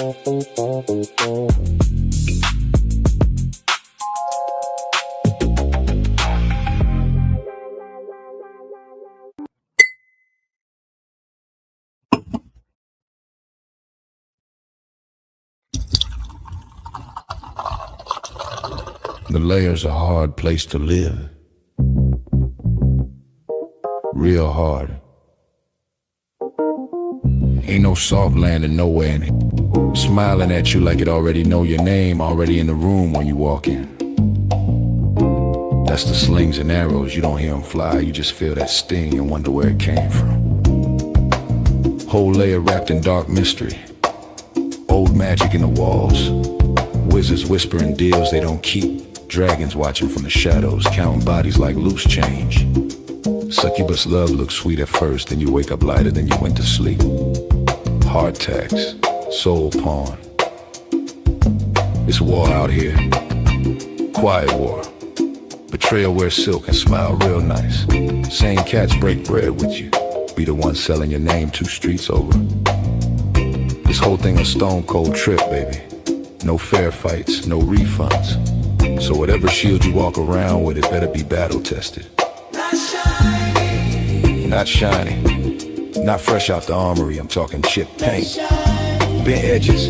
The layer's a hard place to live. Real hard. Ain't no soft landing nowhere in here. Smiling at you like it already know your name, already in the room when you walk in. That's the slings and arrows, you don't hear them fly, you just feel that sting and wonder where it came from. Whole layer wrapped in dark mystery. Old magic in the walls. Wizards whispering deals they don't keep. Dragons watching from the shadows, counting bodies like loose change. Succubus love looks sweet at first, then you wake up lighter than you went to sleep. Heart tax, soul pawn. It's war out here. Quiet war. Betrayal wears silk and smile real nice. Same cats break bread with you. Be the one selling your name 2 streets over. This whole thing a stone cold trip, baby. No fair fights, no refunds. So whatever shield you walk around with, it better be battle tested. Not shiny. Not shiny. Not fresh out the armory, I'm talking chipped paint. Bent edges.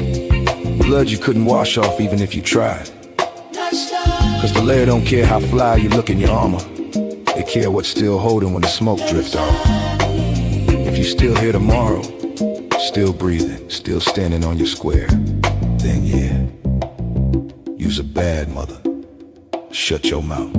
Blood you couldn't wash off even if you tried. Cause the layer don't care how fly you look in your armor. They care what's still holding when the smoke drifts off. If you still here tomorrow, still breathing, still standing on your square, then yeah, you's a bad mother. Shut your mouth.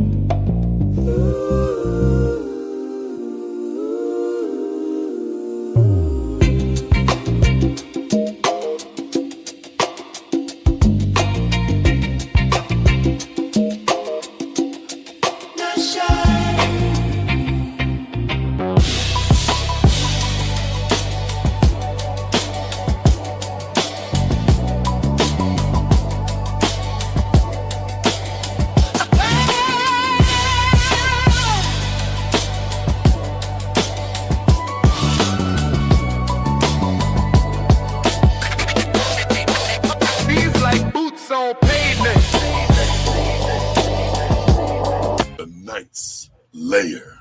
Layer.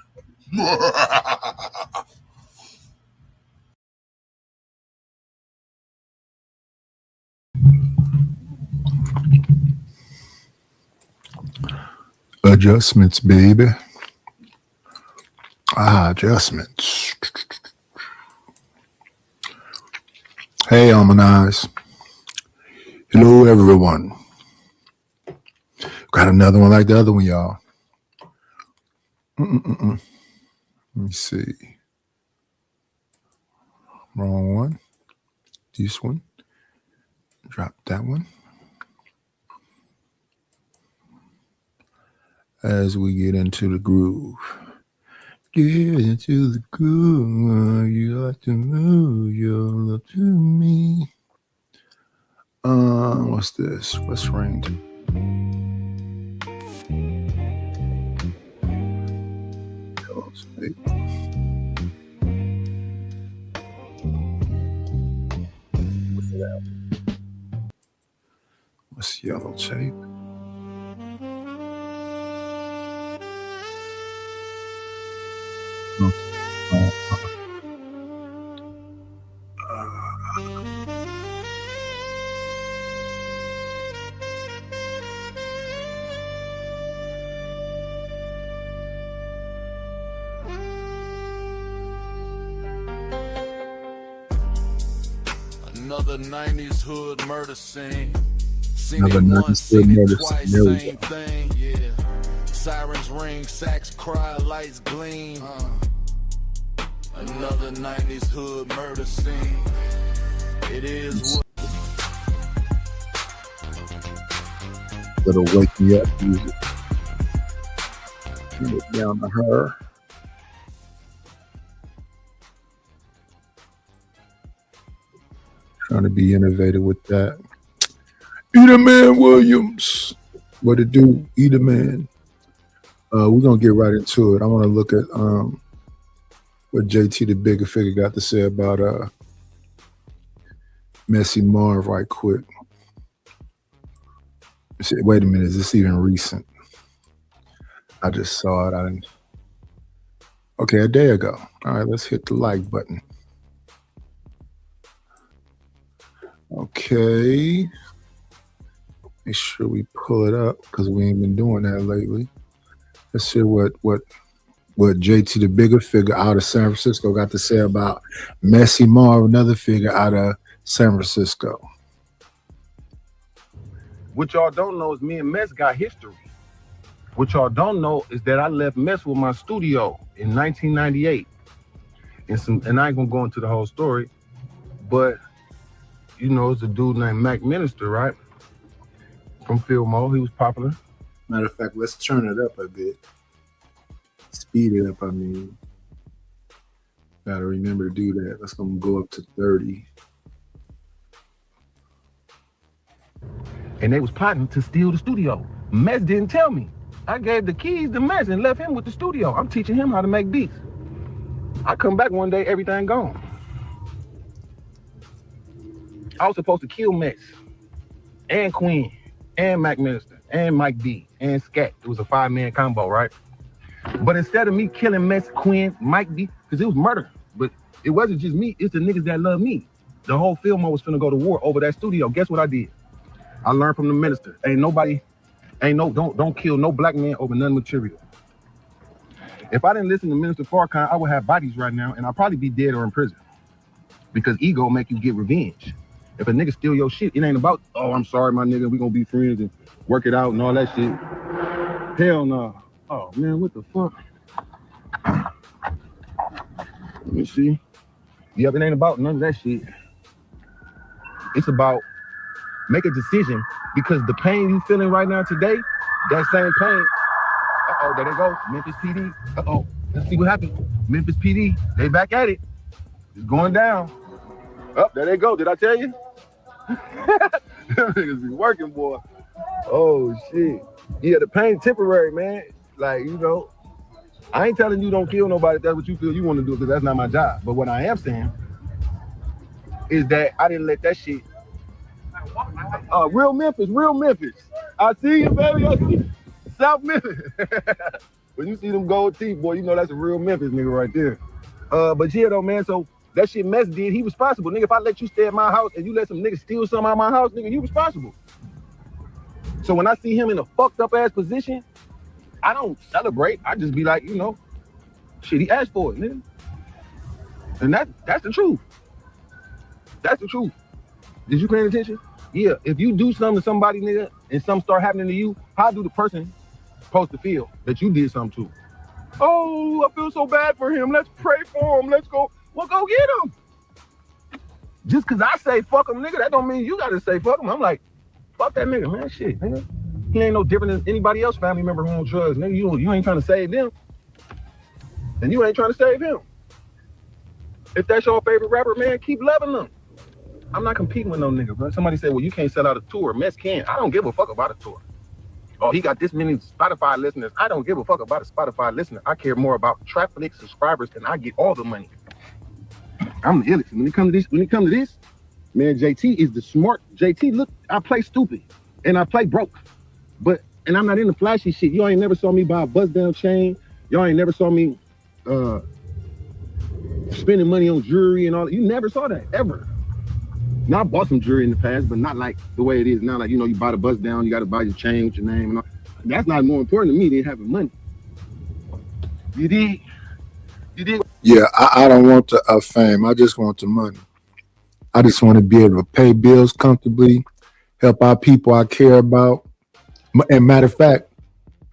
Adjustments, baby. Adjustments. Hey, Almond Eyes. Hello, everyone. Got another one like the other one, y'all. Let me see. Wrong one. This one. Drop that one. As we get into the groove. Get into the groove. You like to move your love to me. What's this? What's rain? What's yellow tape? Another 90s hood murder scene. Seen it once, seen it twice, same thing, yeah. Sirens ring, sax cry, lights gleam. Another 90s hood murder scene. It is what. Little wake me up music. Get down to her. Trying to be innovative with that. Eaterman Williams. What it do, Eaterman? We're gonna get right into it. I want to look at what JT the Bigger Figure got to say about Messy Marv right quick. Wait a minute, is this even recent? I just saw it. I didn't. Okay, a day ago. All right, let's hit the like button. Okay. Make sure we pull it up because we ain't been doing that lately. Let's see what JT, the bigger figure out of San Francisco, got to say about Messy Marv, another figure out of San Francisco. What y'all don't know is me and Mess got history. What y'all don't know is that I left Mess with my studio in 1998. And I ain't gonna go into the whole story, but you know, it's a dude named Mac Minister, right? From Fillmore, he was popular. Matter of fact, let's turn it up a bit. Speed it up, I mean. Gotta remember to do that. Let's go up to 30. And they was plotting to steal the studio. Mess didn't tell me. I gave the keys to Mess and left him with the studio. I'm teaching him how to make beats. I come back one day, everything gone. I was supposed to kill Mess and Queen and Mac Minister and Mike B and Scat. It was a 5-man combo, right? But instead of me killing Mess, Quinn, Mike B, because it was murder. But it wasn't just me, it's the niggas that love me. The whole Fillmore was finna go to war over that studio. Guess what I did? I learned from the minister. Don't kill no black man over none material. If I didn't listen to Minister Farrakhan, I would have bodies right now and I'd probably be dead or in prison. Because ego make you get revenge. If a nigga steal your shit, it ain't about, oh, I'm sorry, my nigga, we gonna be friends and work it out and all that shit. Hell no. Oh man, what the fuck? Let me see. Yeah, it ain't about none of that shit. It's about make a decision because the pain you feeling right now today, that same pain. Uh-oh, there they go. Memphis PD. Uh-oh. Let's see what happened. Memphis PD, they back at it. It's going down. Oh, there they go. Did I tell you? Them niggas be working, boy. Oh, shit. Yeah, the pain temporary, man. Like, you know, I ain't telling you don't kill nobody if that's what you feel you want to do because that's not my job. But what I am saying is that I didn't let that shit. Real Memphis. I see you, baby. I see you. South Memphis. When you see them gold teeth, boy, you know that's a real Memphis nigga right there. But yeah, though, man, so that shit Mess did, he responsible. Nigga, if I let you stay at my house and you let some niggas steal something out of my house, nigga, you responsible. So when I see him in a fucked up ass position, I don't celebrate. I just be like, you know, shit, he asked for it, nigga. And that's the truth. That's the truth. Did you pay attention? Yeah, if you do something to somebody, nigga, and something start happening to you, how do the person supposed to feel that you did something to? Oh, I feel so bad for him. Let's pray for him. Let's go. Well, go get him. Just because I say fuck him, nigga, that don't mean you got to say fuck him. I'm like, fuck that nigga, man. Shit, nigga. He ain't no different than anybody else family member who on drugs, nigga. You ain't trying to save them. And you ain't trying to save him. If that's your favorite rapper, man, keep loving them. I'm not competing with no nigga, bro. Somebody said, well, you can't sell out a tour. Mess can. I don't give a fuck about a tour. Oh, he got this many Spotify listeners. I don't give a fuck about a Spotify listener. I care more about traffic subscribers and I get all the money. I'm the illest. When it comes to this, man, JT is the smart. JT, look, I play stupid and I play broke. And I'm not into flashy shit. Y'all ain't never saw me buy a bust down chain. Y'all ain't never saw me spending money on jewelry and all that. You never saw that, ever. Now, I bought some jewelry in the past, but not like the way it is now. Like, you know, you buy the bust down, you got to buy your chain with your name and all. That's not more important to me than having money. You dig? Yeah, I don't want the fame. I just want the money. I just want to be able to pay bills comfortably, help out people I care about. And matter of fact,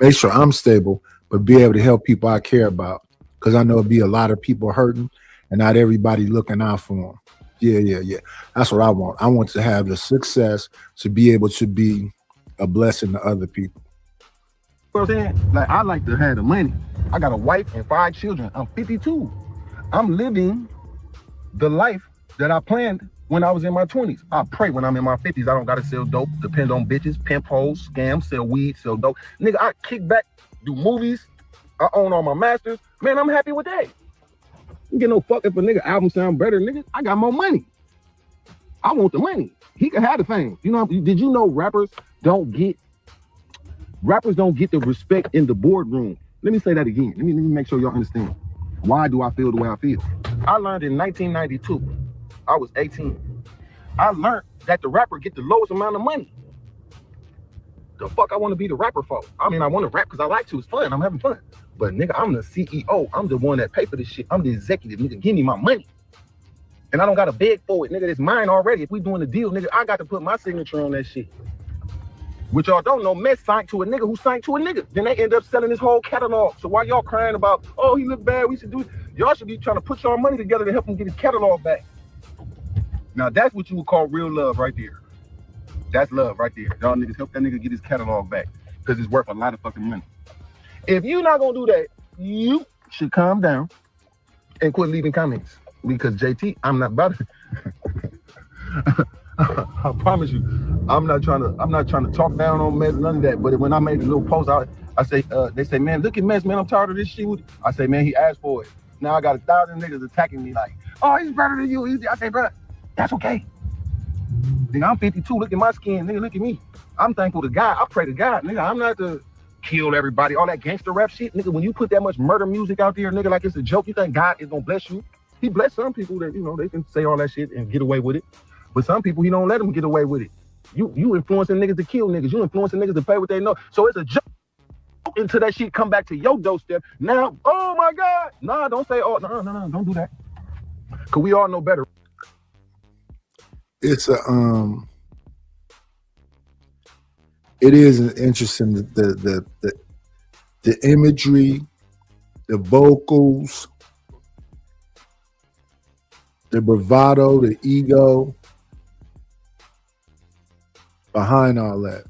make sure I'm stable, but be able to help people I care about. Because I know it'll be a lot of people hurting and not everybody looking out for them. Yeah. That's what I want. I want to have the success to be able to be a blessing to other people. You know what I'm saying? Like, I like to have the money. I got a wife and 5 children. I'm 52. I'm living the life that I planned when I was in my 20s. I pray when I'm in my 50s, I don't got to sell dope, depend on bitches, pimp hoes, scam, sell weed, sell dope. Nigga, I kick back, do movies. I own all my masters. Man, I'm happy with that. You get no fuck if a nigga album sound better, nigga. I got more money. I want the money. He can have the fame. You know, did you know rappers don't get the respect in the boardroom? Let me say that again. Let me make sure y'all understand. Why do I feel the way I feel? I learned in 1992. I was 18. I learned that the rapper get the lowest amount of money. The fuck I want to be the rapper for? I mean, I want to rap because I like to. It's fun. I'm having fun. But nigga, I'm the CEO. I'm the one that pay for this shit. I'm the executive. Nigga, give me my money. And I don't got to beg for it. Nigga, it's mine already. If we doing a deal, nigga, I got to put my signature on that shit. Which y'all don't know, Mess signed to a nigga who signed to a nigga. Then they end up selling his whole catalog. So why y'all crying about, oh, he look bad, we should do it. Y'all should be trying to put y'all money together to help him get his catalog back. Now, that's what you would call real love right there. That's love right there. Y'all niggas help that nigga get his catalog back because it's worth a lot of fucking money. If you're not going to do that, you should calm down and quit leaving comments. Because JT, I'm not about to. I promise you, I'm not trying to talk down on Mess, none of that. But when I made a little post out, I say, they say, man, look at Mess, man, I'm tired of this shit. I say, man, he asked for it. Now I got 1,000 niggas attacking me like, oh, he's better than you. I say, bro, that's okay. Nigga, I'm 52. Look at my skin. Nigga, look at me. I'm thankful to God. I pray to God. Nigga, I'm not to kill everybody. All that gangster rap shit. Nigga, when you put that much murder music out there, nigga, like it's a joke, you think God is going to bless you? He bless some people that, you know, they can say all that shit and get away with it. But some people, he don't let them get away with it. You influencing niggas to kill niggas. You influencing niggas to pay what they know. So it's a joke until that shit come back to your doorstep. Now, oh my God. Nah, don't say, oh, no, don't do that. Because we all know better. It's a, it is interesting, the imagery, the vocals, the bravado, the ego behind all that.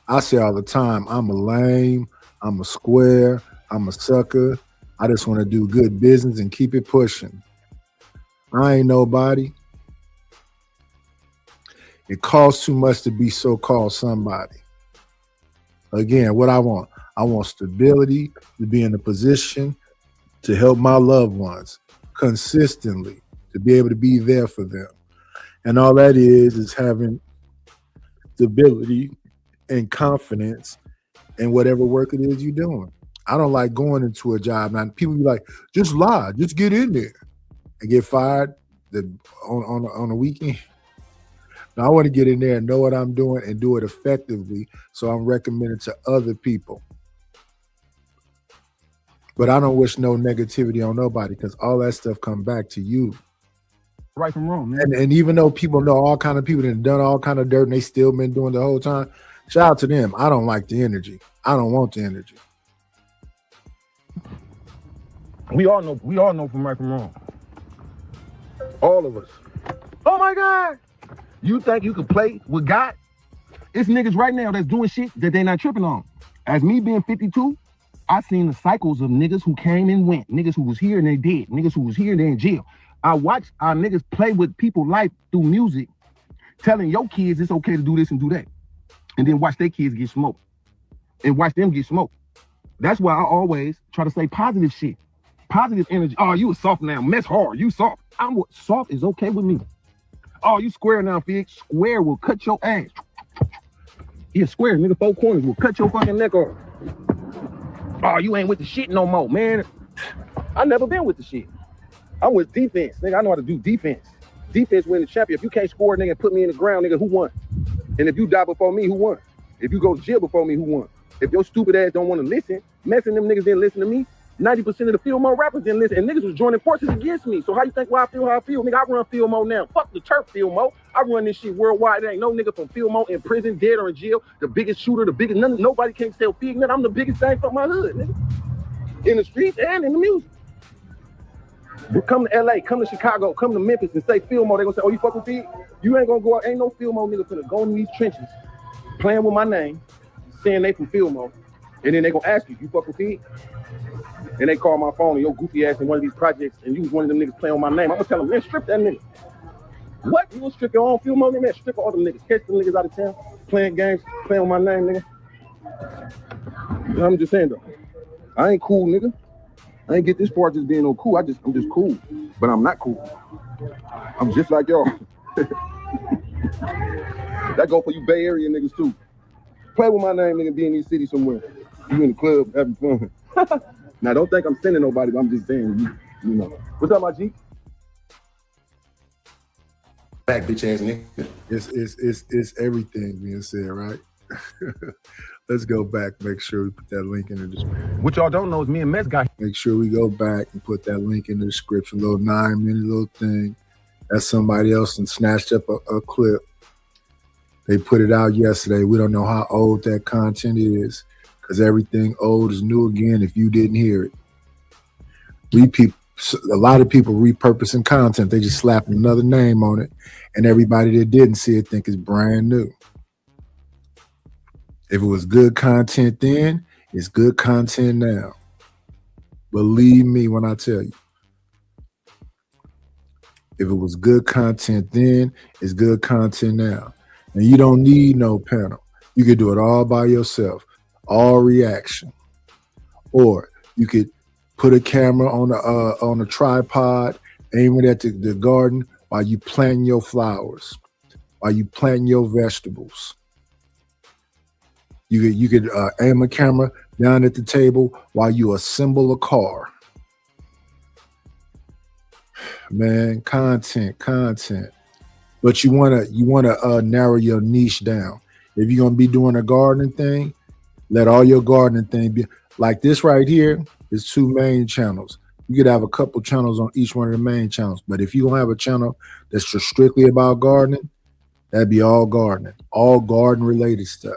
I say all the time, I'm a lame, I'm a square, I'm a sucker. I just want to do good business and keep it pushing. I ain't nobody. It costs too much to be so-called somebody. Again, what I want stability, to be in a position to help my loved ones consistently, to be able to be there for them. And all that is having stability and confidence in whatever work it is you're doing. I don't like going into a job. Now, people be like, just lie, just get in there and get fired on a weekend. Now, I want to get in there and know what I'm doing and do it effectively so I'm recommended to other people. But I don't wish no negativity on nobody because all that stuff come back to you. Right from wrong, man. And even though people know all kind of people that have done all kind of dirt and they still been doing the whole time, shout out to them. I don't like the energy. I don't want the energy. We all know from right from wrong. All of us. Oh my God. You think you could play with God? It's niggas right now that's doing shit that they not tripping on. As me being 52, I seen the cycles of niggas who came and went, niggas who was here and they dead, niggas who was here and they in jail. I watched our niggas play with people's life through music, telling your kids it's okay to do this and do that. And then watch their kids get smoked and watch them get smoked. That's why I always try to say positive shit, positive energy. Oh, you a soft now, Mess hard, you soft. Soft is okay with me. Oh, you square now, Fig. Square will cut your ass. Yeah, square, nigga, 4 corners will cut your fucking neck off. Oh, you ain't with the shit no more, man. I never been with the shit. I'm with defense, nigga. I know how to do defense. Defense win the champion. If you can't score, nigga, put me in the ground, nigga, who won? And if you die before me, who won? If you go to jail before me, who won? If your stupid ass don't want to listen, Messing them niggas didn't listen to me. 90% of the Field Mo rappers didn't listen, and niggas was joining forces against me. So how you think why I feel how I feel? Nigga, I run Field Mo now. Fuck the turf Field Mo. I run this shit worldwide. There ain't no nigga from Field Mo in prison, dead or in jail. The biggest shooter, the biggest, nobody can't tell Fig, nigga. I'm the biggest thing from my hood, nigga. In the streets and in the music. Come to LA, come to Chicago, come to Memphis and say Field Mo. They gonna say, oh, you fucking Fig? You ain't gonna go out. Ain't no Field Mo nigga finna go in these trenches, playing with my name, saying they from Field Mo. And then they gonna ask you, you fucking Fig? And they call my phone and your goofy ass in one of these projects and you was one of them niggas playing on my name. I'm gonna tell them, man, strip that nigga. What? You gonna strip your own Field Mo, man? Strip all them niggas. Catch them niggas out of town, playing games, playing on my name, nigga. You know, I'm just saying though. I ain't cool, nigga. I ain't get this far just being no cool. I'm just cool. But I'm not cool. I'm just like y'all. That go for you Bay Area niggas too. Play with my name, nigga, be in these cities somewhere. You in the club having fun. Now don't think I'm sending nobody, but I'm just saying, you know. What's up, my G? Back, bitch ass nigga. It's everything being said, right? Let's go back, make sure we put that link in the description. What y'all don't know is me and Mess got. Make sure we go back and put that link in the description, little 9-minute little thing. That's somebody else and snatched up a clip. They put it out yesterday. We don't know how old that content is because everything old is new again if you didn't hear it. A lot of people repurposing content. They just slap another name on it, and everybody that didn't see it think it's brand new. If it was good content then, it's good content now. Believe me when I tell you. If it was good content then, it's good content now. And you don't need no panel. You could do it all by yourself, all reaction. Or you could put a camera on a tripod, aim it at the garden while you planting your flowers, while you planting your vegetables. You could aim a camera down at the table while you assemble a car. Man, content. But you wanna narrow your niche down. If you're gonna be doing a gardening thing, let all your gardening thing be like this right here. Is 2 main channels. You could have a couple channels on each one of the main channels. But if you don't have a channel that's just strictly about gardening, that'd be all gardening, all garden related stuff.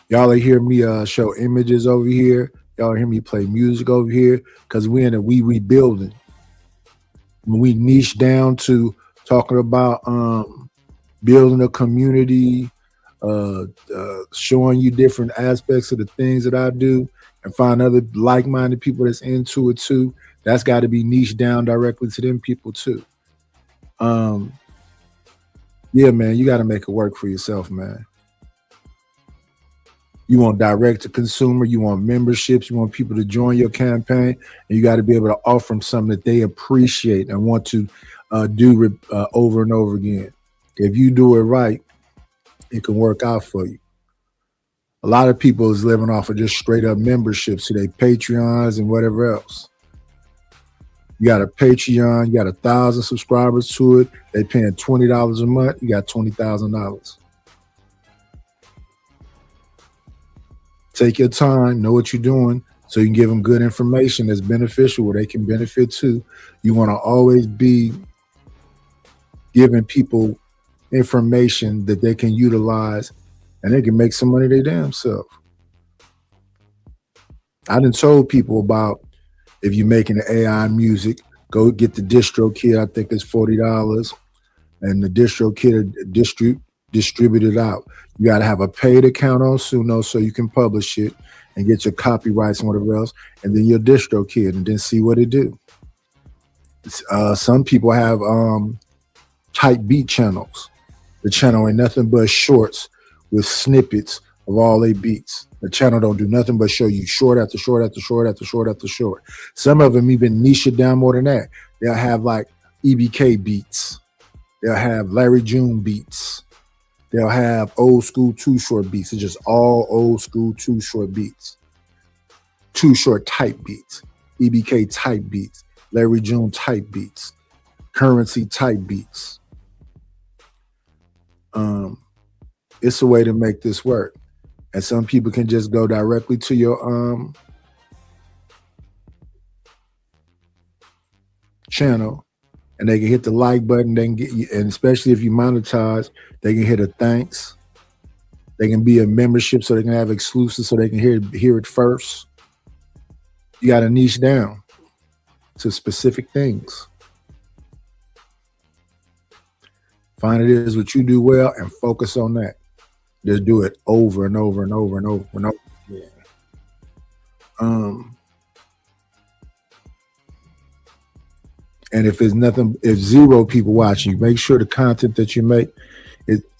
Y'all hear me show images over here. Y'all hear me play music over here because we rebuilding. When we niche down to talking about building a community, showing you different aspects of the things that I do, and find other like-minded people that's into it too. That's got to be niche down directly to them people too. Yeah, man, you got to make it work for yourself, man. You want direct to consumer, you want memberships, you want people to join your campaign, and you got to be able to offer them something that they appreciate and want to do over and over again. If you do it right, it can work out for you. A lot of people is living off of just straight up memberships to their Patreons and whatever else. You got a Patreon, you got 1,000 subscribers to it. They paying $20 a month. You got $20,000. Take your time, know what you're doing, so you can give them good information that's beneficial where they can benefit too. You want to always be giving people information that they can utilize and they can make some money their damn self. I done told people about if you're making the AI music, go get the distro kit. I think it's $40, and the distro kit distribute it out. You got to have a paid account on Suno so you can publish it and get your copyrights and whatever else, and then your distro kit, and then see what it do. Some people have type beat channels. The channel ain't nothing but shorts with snippets of all they beats. The channel don't do nothing but show you short after short after short after short after short. Some of them even niche it down more than that. They'll have like EBK beats. They'll have Larry June beats. They'll have old school 2 short beats. It's just all old school 2 short beats. 2 short type beats. EBK type beats. Larry June type beats. Currency type beats. It's a way to make this work. And some people can just go directly to your channel and they can hit the like button. They can get you, and especially if you monetize, they can hit a thanks. They can be a membership so they can have exclusive so they can hear it first. You got to niche down to specific things. Find it is what you do well and focus on that. Just do it over and over and over and over and over again. And if if 0 people watching, make sure the content that you make,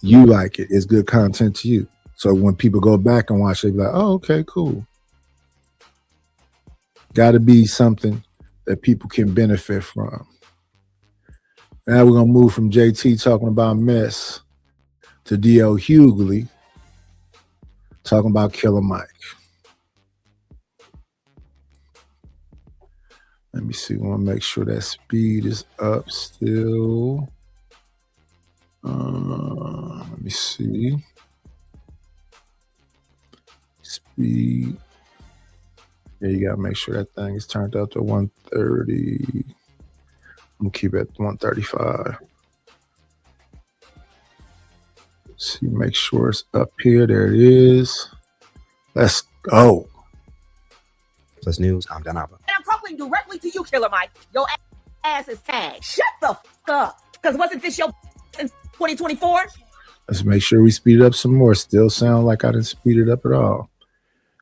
you like it. It's good content to you. So when people go back and watch, they be like, oh, okay, cool. Got to be something that people can benefit from. Now we're gonna move from JT talking about mess to D.L. Hughley talking about Killer Mike. Let me see. We want to make sure that speed is up still. Let me see. Speed. Yeah, you gotta make sure that thing is turned up to 130. I'm gonna keep it at 135. See, make sure it's up here. There it is. Let's go. Plus News, I'm Donaba. And I'm talking directly to you, Killer Mike. Your ass is tagged. Shut the f up. Because wasn't this your in 2024? Let's make sure we speed it up some more. Still sound like I didn't speed it up at all.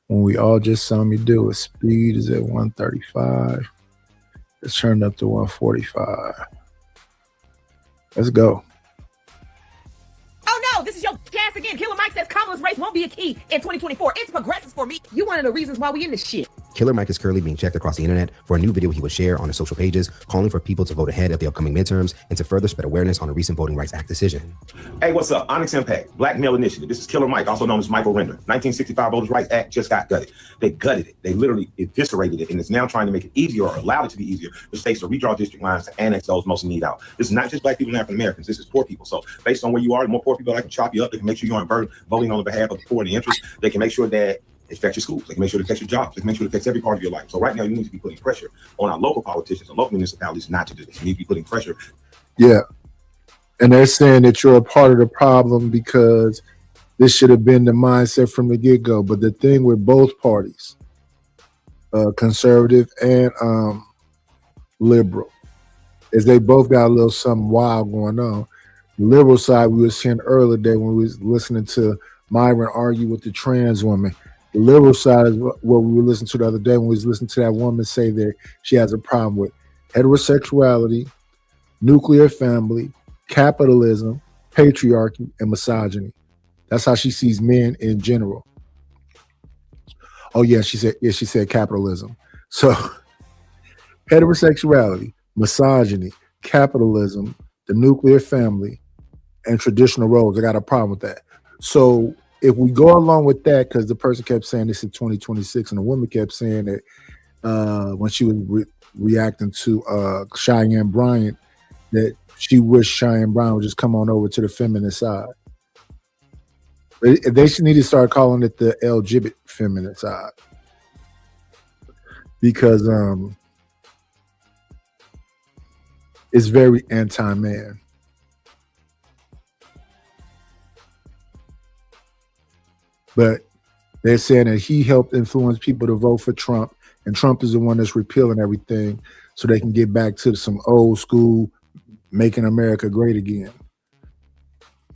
When we all just saw me do it. Speed is at 135. It's turned up to 145. Let's go. Oh no, this is your gas again. Killer Mike says Kamala's race won't be a key in 2024. It's progressive for me. You one of the reasons why we in this shit. Killer Mike is currently being checked across the internet for a new video he will share on his social pages, calling for people to vote ahead of the upcoming midterms and to further spread awareness on a recent Voting Rights Act decision. Hey, what's up? Onyx Impact, Black Male Initiative. This is Killer Mike, also known as Michael Render. 1965 Voters' Rights Act just got gutted. They gutted it. They literally eviscerated it, and it's now trying to make it easier or allow it to be easier for states to redraw district lines to annex those most in need out. This is not just Black people and African Americans. This is poor people. So based on where you are, the more poor people like to chop you up. They can make sure you aren't voting on the behalf of the poor and the interest. They can make sure that it affects your schools. They can make sure it affects your jobs. They can make sure it affects every part of your life. So right now, you need to be putting pressure on our local politicians and local municipalities not to do this. You need to be putting pressure. Yeah. And they're saying that you're a part of the problem because this should have been the mindset from the get-go. But the thing with both parties, conservative and liberal, is they both got a little something wild going on. The liberal side, we were seeing earlier today when we was listening to Myron argue with the trans woman. The liberal side is what we were listening to the other day when we was listening to that woman say that she has a problem with heterosexuality, nuclear family, capitalism, patriarchy, and misogyny. That's how she sees men in general. Oh yeah, she said capitalism. So heterosexuality, misogyny, capitalism, the nuclear family, and traditional roles. I got a problem with that. So if we go along with that, because the person kept saying this in 2026, and the woman kept saying that when she was reacting to Cheyenne Bryant, that she wished Cheyenne Bryant would just come on over to the feminist side. They should need to start calling it the LGBT feminist side, because it's very anti-man. But they're saying that he helped influence people to vote for Trump, and Trump is the one that's repealing everything so they can get back to some old school, making America great again.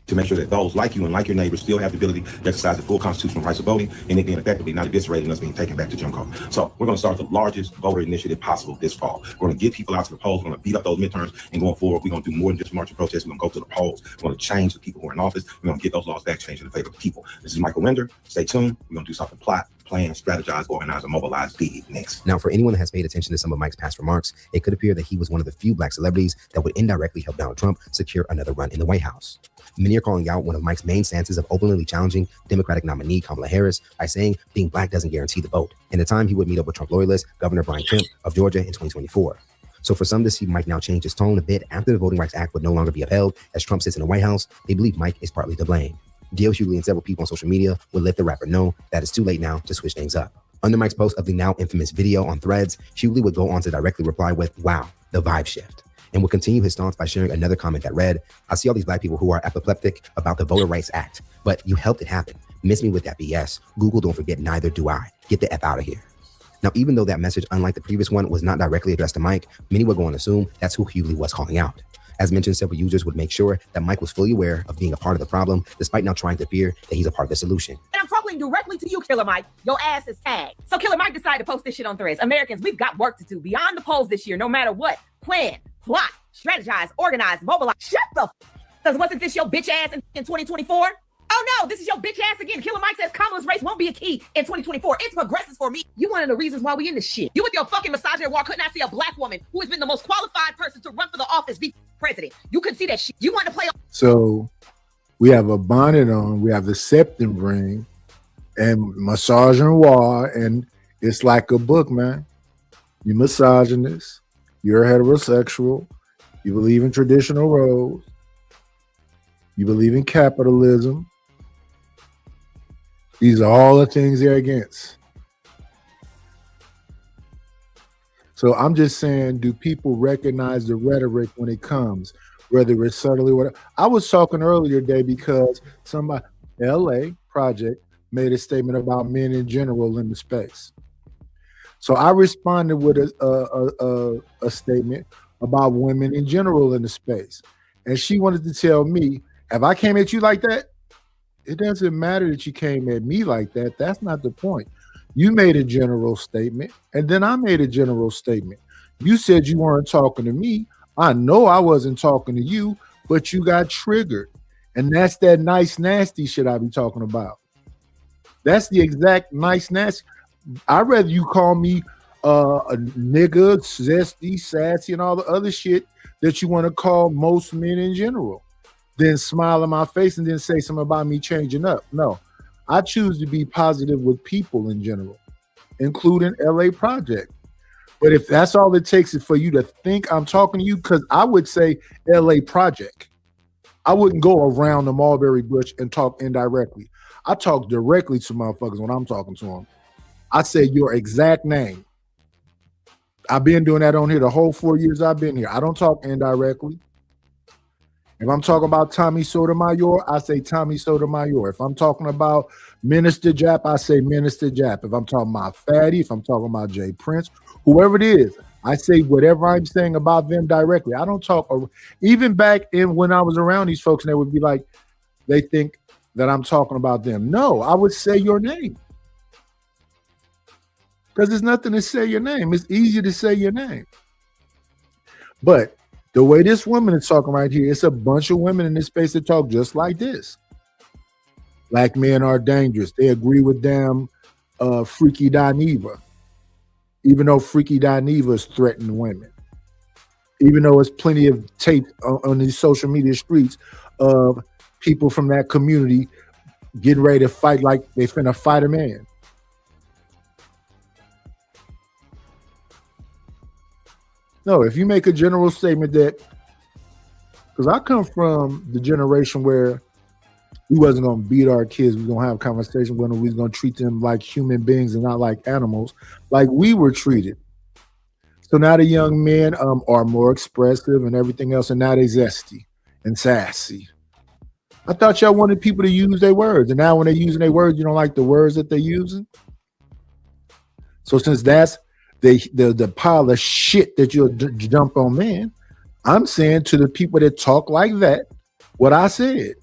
To make sure that those like you and like your neighbors still have the ability to exercise the full constitutional rights of voting, and it being effectively not eviscerating us being taken back to Jim Crow. So we're going to start the largest voter initiative possible this fall. We're going to get people out to the polls. We're going to beat up those midterms, and going forward, we're going to do more than just march and protest. We're going to go to the polls. We're going to change the people who are in office. We're going to get those laws back changed in favor of the people. This is Michael Render. Stay tuned. We're going to do something plot, plan, strategize, organize, and mobilize big next. Now, for anyone that has paid attention to some of Mike's past remarks, it could appear that he was one of the few Black celebrities that would indirectly help Donald Trump secure another run in the White House. Many are calling out one of Mike's main stances of openly challenging Democratic nominee Kamala Harris by saying being Black doesn't guarantee the vote, and the time he would meet up with Trump loyalist Governor Brian Kemp of Georgia in 2024. So for some to see Mike now change his tone a bit after the Voting Rights Act would no longer be upheld as Trump sits in the White House, they believe Mike is partly to blame. D.L. Hughley and several people on social media would let the rapper know that it's too late now to switch things up. Under Mike's post of the now infamous video on Threads, Hughley would go on to directly reply with, "Wow, the vibe shift," and would continue his thoughts by sharing another comment that read, "I see all these Black people who are apoplectic about the Voter Rights Act, but you helped it happen. Miss me with that BS. Google don't forget, neither do I. Get the F out of here." Now, even though that message, unlike the previous one, was not directly addressed to Mike, many were going to assume that's who Hughley was calling out. As mentioned, several users would make sure that Mike was fully aware of being a part of the problem, despite now trying to appear that he's a part of the solution. And I'm talking directly to you, Killer Mike. Your ass is tagged. So Killer Mike decided to post this shit on Threads. Americans, we've got work to do beyond the polls this year, no matter what. Plan, plot, strategize, organize, mobilize. Shut the f. Because wasn't this your bitch ass in 2024? Oh no, this is your bitch ass again. Killer Mike says Kamala's race won't be a key in 2024. It's progressives for me. You one of the reasons why we in this shit. You with your fucking misogyny war could not see a black woman who has been the most qualified person to run for the office be president. You could see that shit. You want to play. So we have a bonnet on, we have the septum ring, and misogynoir, and it's like a book, man. You misogynist, you're heterosexual, you believe in traditional roles, you believe in capitalism. These are all the things they're against. So I'm just saying, do people recognize the rhetoric when it comes, whether it's subtly or whatever? I was talking earlier today because somebody, LA Project, made a statement about men in general in the space. So I responded with a statement about women in general in the space. And she wanted to tell me, if I came at you like that, it doesn't matter that you came at me like that. That's not the point. You made a general statement, and then I made a general statement. You said you weren't talking to me. I know I wasn't talking to you, but you got triggered. And that's that nice, nasty shit I be talking about. That's the exact nice, nasty. I'd rather you call me a nigga, zesty, sassy, and all the other shit that you want to call most men in general, then smile in my face and then say something about me changing up. No, I choose to be positive with people in general, including LA Project. But if that's all it takes is for you to think I'm talking to you, because I would say LA Project. I wouldn't go around the mulberry bush and talk indirectly. I talk directly to motherfuckers when I'm talking to them. I say your exact name. I've been doing that on here the whole 4 years I've been here. I don't talk indirectly. If I'm talking about Tommy Sotomayor, I say Tommy Sotomayor. If I'm talking about Minister Jap, I say Minister Jap. If I'm talking about Fatty, if I'm talking about Jay Prince, whoever it is, I say whatever I'm saying about them directly. I don't talk, even back in when I was around these folks, and they would be like, they think that I'm talking about them. No, I would say your name. Because there's nothing to say your name. It's easy to say your name. But the way this woman is talking right here, it's a bunch of women in this space that talk just like this. Black men are dangerous. They agree with damn Freaky Dineva. Even though Freaky Dineva is threatening women. Even though there's plenty of tape on these social media streets of people from that community getting ready to fight like they finna fight a man. No, if you make a general statement that, because I come from the generation where we wasn't going to beat our kids, we were going to have a conversation with them, we was going to treat them like human beings and not like animals, like we were treated. So now the young men are more expressive and everything else, and now they zesty and sassy. I thought y'all wanted people to use their words, and now when they're using their words, you don't like the words that they're using? So since that's the pile of shit that you'll jump on, man, I'm saying to the people that talk like that, what I said.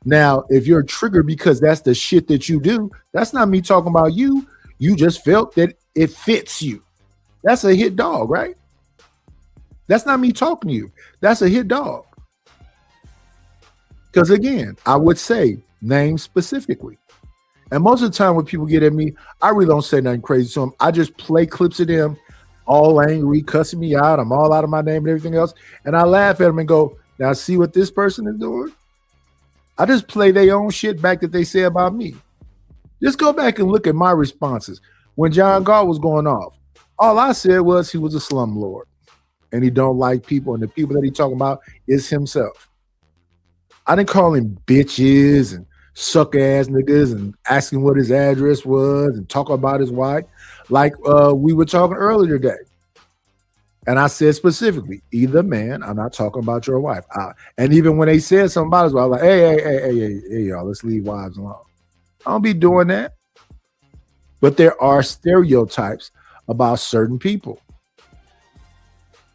Now, if you're triggered because that's the shit that you do, that's not me talking about you. You just felt that it fits you. That's a hit dog, right? That's not me talking to you. That's a hit dog. Because again, I would say name specifically. And most of the time when people get at me, I really don't say nothing crazy to them. I just play clips of them all angry, cussing me out. I'm all out of my name and everything else. And I laugh at them and go, now see what this person is doing? I just play their own shit back that they say about me. Just go back and look at my responses. When John Galt was going off, all I said was he was a slumlord and he don't like people, and the people that he talking about is himself. I didn't call him bitches and suck ass niggas and ask him what his address was and talk about his wife like we were talking earlier today. And I said specifically, either man, I'm not talking about your wife. And even when they said something about his wife, I was like, hey, y'all, let's leave wives alone. I don't be doing that. But there are stereotypes about certain people.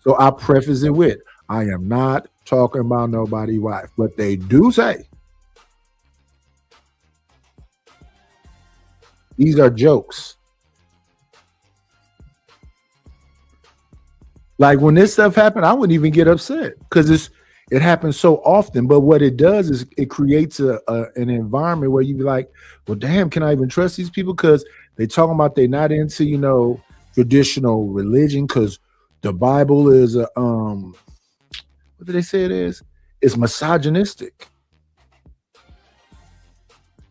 So I preface it with, I am not talking about nobody's wife, but they do say these are jokes. Like when this stuff happened, I wouldn't even get upset because It happens so often, but what it does is it creates an environment where you be like, well, damn, can I even trust these people? Because they talking about they not into, traditional religion because the Bible is what do they say it is? It's misogynistic.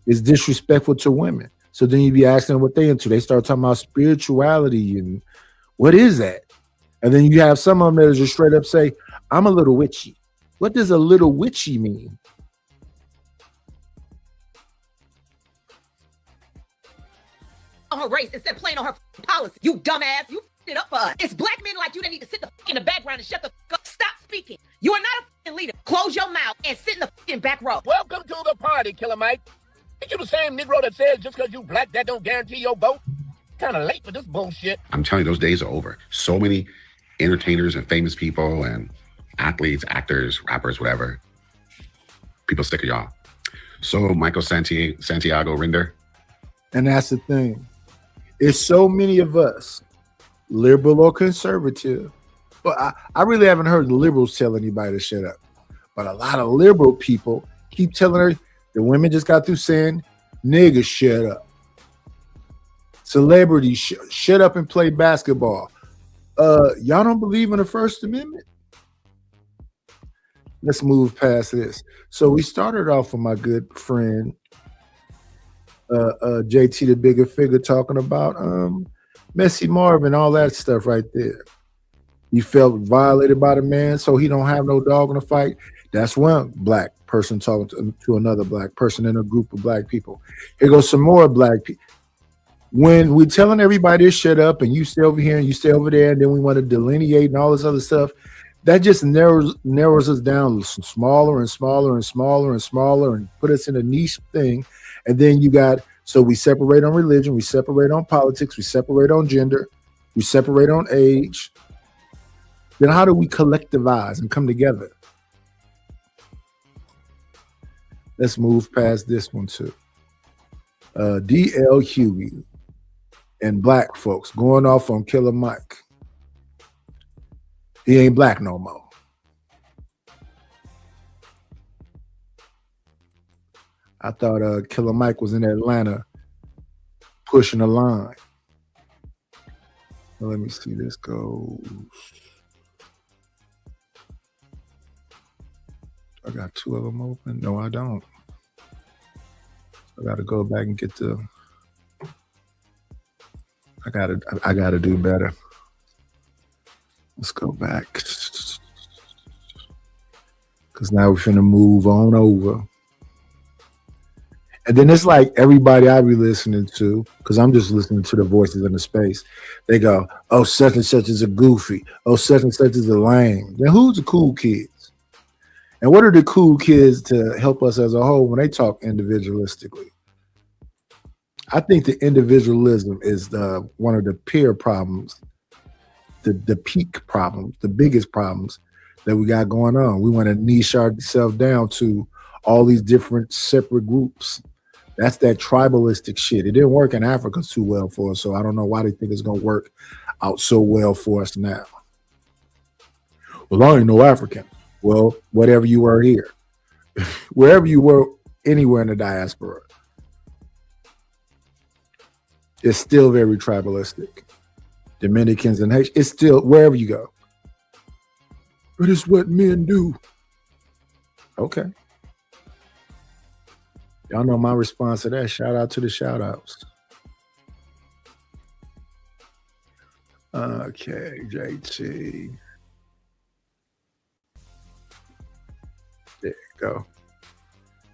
It's disrespectful to women. So then you be asking them what they into. They start talking about spirituality and what is that? And then you have some of them that just straight up say, I'm a little witchy. What does a little witchy mean? On her race instead of playing on her policy. You dumbass. You it up for us. It's black men like you that need to sit the in the background and shut the up. Stop speaking. You are not a leader. Close your mouth and sit in the back row. Welcome to the party, Killer Mike. Ain't you the same Negro that says just because you black, that don't guarantee your vote? Kind of late for this bullshit. I'm telling you, those days are over. So many entertainers and famous people and athletes, actors, rappers, whatever. People sick of y'all. So Michael Santiago Rinder. And that's the thing. It's so many of us, liberal or conservative. But I really haven't heard the liberals tell anybody to shut up. But a lot of liberal people keep telling her the women just got through saying, niggas shut up. Celebrities shut up and play basketball. Y'all don't believe in the First Amendment? Let's move past this. So we started off with my good friend JT the Bigger Figure talking about Messy Marvin, all that stuff right there. He felt violated by the man, so he don't have no dog in the fight. That's one black person talking to another black person in a group of black people. Here goes some more black people. When we're telling everybody to shut up and you stay over here and you stay over there, and then we want to delineate and all this other stuff, that just narrows us down smaller and smaller and smaller and smaller and put us in a niche thing. And then so we separate on religion, we separate on politics, we separate on gender, we separate on age. Then how do we collectivize and come together? Let's move past this one too. D.L. Huey and black folks going off on Killer Mike. He ain't black no more. I thought Killer Mike was in Atlanta pushing a line. Well, let me see this goes. I got two of them open. No, I don't. I got to go back and get the. I gotta do better. Let's go back. Because now we're finna move on over. And then it's like everybody I be listening to, because I'm just listening to the voices in the space. They go, oh, such and such is a goofy. Oh, such and such is a lame. Then who's the cool kids? And what are the cool kids to help us as a whole when they talk individualistically? I think the individualism is one of the peer problems, the peak problems, the biggest problems that we got going on. We want to niche ourselves down to all these different separate groups. That's that tribalistic shit. It didn't work in Africa too well for us, so I don't know why they think it's going to work out so well for us now. Well, I ain't no African. Well, whatever you were here, wherever you were, anywhere in the diaspora, it's still very tribalistic. Dominicans and Haitians, it's still wherever you go. But it's what men do. Okay. Y'all know my response to that. Shout out to the shout outs. Okay, JT. There you go.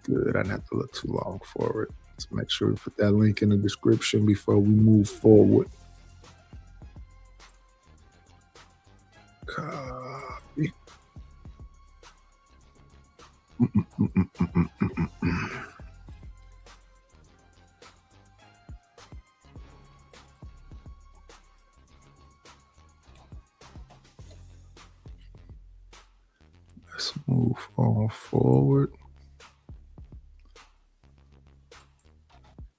Good. I didn't have to look too long for it. Let's make sure we put that link in the description before we move forward. Copy. Let's move on forward.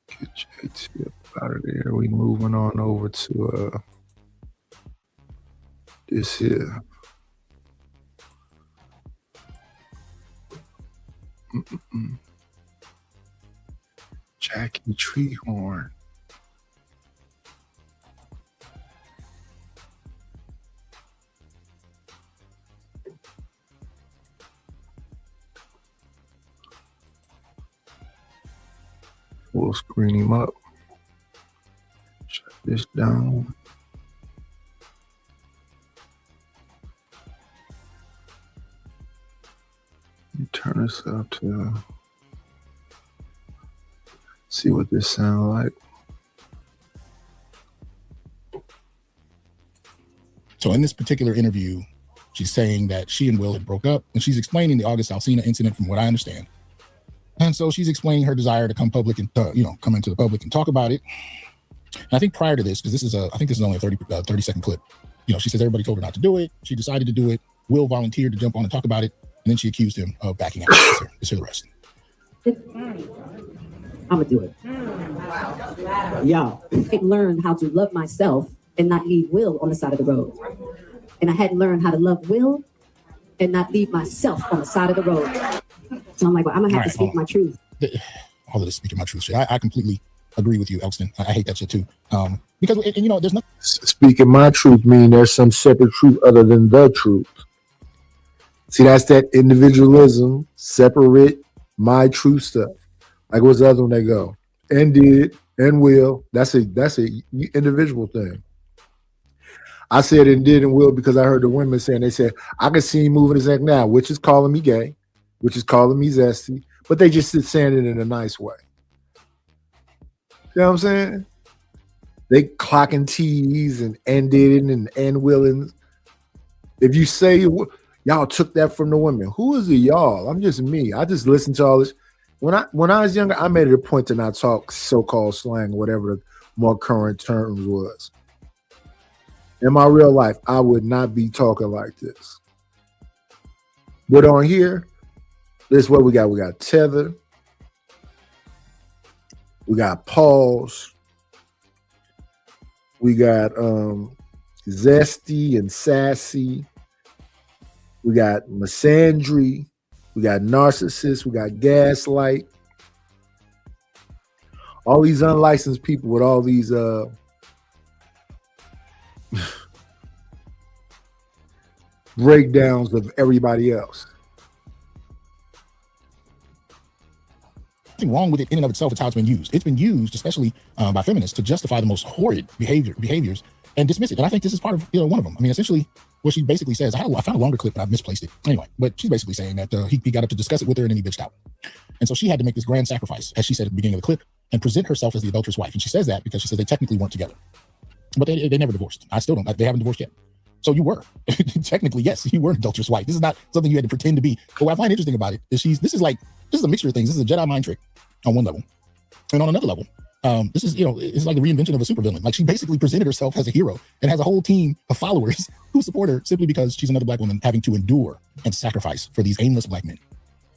Get JT up out of there. We moving on over to this here. Jackie Treehorn. We'll screen him up. Shut this down. You turn this up to see what this sound like. So in this particular interview, she's saying that she and Will had broke up, and she's explaining the August Alsina incident from what I understand. And so she's explaining her desire to come public and, come into the public and talk about it. And I think prior to this, because I think this is only a 30 second clip. She says everybody told her not to do it. She decided to do it. Will volunteered to jump on and talk about it. And then she accused him of backing out. Let's hear the rest. I'm gonna do it. Y'all, I learned how to love myself and not leave Will on the side of the road. And I had to learn how to love Will and not leave myself on the side of the road. So I'm like, well, I'm gonna have to speak my truth. All of this speaking my truth shit. I completely agree with you, Elston. I hate that shit too. Because there's nothing. Speaking my truth mean there's some separate truth other than the truth. See, that's that individualism, separate my true stuff. Like what's the other one they go? And did and will. That's a individual thing. I said and did and will because I heard the women saying, they said, I can see him moving his neck now, which is calling me gay, which is calling me zesty, but they just saying it in a nice way. You know what I'm saying? They clocking T's and did and willing. If you say y'all took that from the women, who is it y'all? I'm just me. I just listen to all this. When I was younger, I made it a point to not talk so-called slang or whatever the more current terms was. In my real life, I would not be talking like this. But on here, this is what we got. We got tether. We got pause. We got zesty and sassy. We got misandry. We got narcissist. We got gaslight. All these unlicensed people with all these breakdowns of everybody else. Nothing wrong with it in and of itself. It's how it's been used. It's been used, especially by feminists, to justify the most horrid behaviors and dismiss it. And I think this is part of one of them. I mean, essentially, what she basically says, I found a longer clip and I've misplaced it. Anyway, but she's basically saying that he got up to discuss it with her and then he bitched out. And so she had to make this grand sacrifice, as she said at the beginning of the clip, and present herself as the adulterous wife. And she says that because she says they technically weren't together. But they never divorced. I still don't. They haven't divorced yet. So you were. Technically, yes, you were an adulterous wife. This is not something you had to pretend to be. But what I find interesting about it is this is a mixture of things. This is a Jedi mind trick on one level. And on another level, this is, it's like the reinvention of a supervillain. Like she basically presented herself as a hero and has a whole team of followers who support her simply because she's another black woman having to endure and sacrifice for these aimless black men.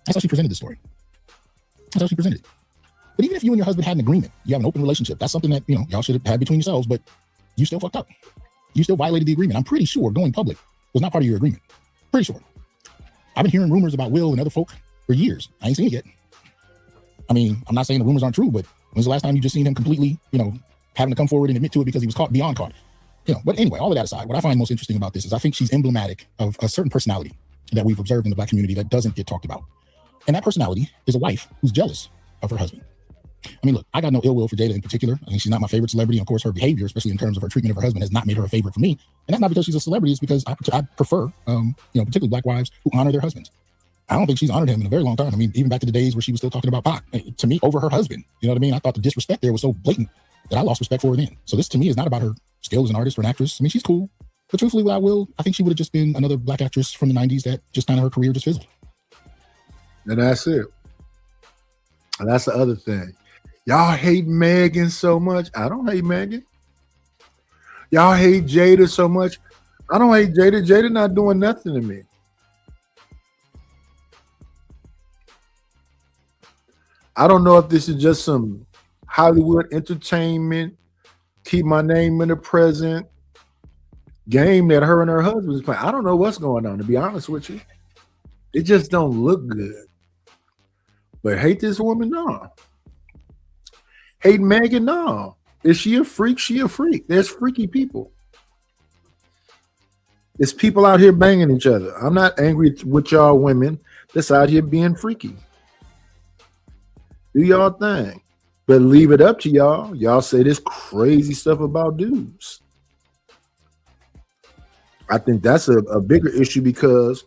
That's how she presented the story. That's how she presented it. But even if you and your husband had an agreement, you have an open relationship, that's something that, y'all should have had between yourselves, but you still fucked up. You still violated the agreement. I'm pretty sure going public was not part of your agreement. Pretty sure. I've been hearing rumors about Will and other folk for years. I ain't seen it yet. I mean, I'm not saying the rumors aren't true, but when's the last time you just seen him completely, having to come forward and admit to it because he was caught beyond caught? But anyway, all of that aside, what I find most interesting about this is I think she's emblematic of a certain personality that we've observed in the black community that doesn't get talked about. And that personality is a wife who's jealous of her husband. I mean, look, I got no ill will for Jada in particular. I think she's not my favorite celebrity. And of course, her behavior, especially in terms of her treatment of her husband, has not made her a favorite for me. And that's not because she's a celebrity. It's because I prefer, particularly black wives who honor their husbands. I don't think she's honored him in a very long time. I mean, even back to the days where she was still talking about Pac, to me, over her husband. You know what I mean? I thought the disrespect there was so blatant that I lost respect for her then. So this, to me, is not about her skill as an artist or an actress. I mean, she's cool. But truthfully, without Will, I think she would have just been another black actress from the 90s that just kind of her career just fizzled. And that's it. And that's the other thing. Y'all hate Megan so much. I don't hate Megan. Y'all hate Jada so much. I don't hate Jada. Jada not doing nothing to me. I don't know if this is just some Hollywood entertainment, keep my name in the present game that her and her husband is playing. I don't know what's going on, to be honest with you. It just don't look good. But hate this woman? No. Hate Megan? No. Is she a freak? She a freak. There's freaky people. There's people out here banging each other. I'm not angry with y'all women that's out here being freaky. Do y'all thing. But leave it up to y'all. Y'all say this crazy stuff about dudes. I think that's a bigger issue because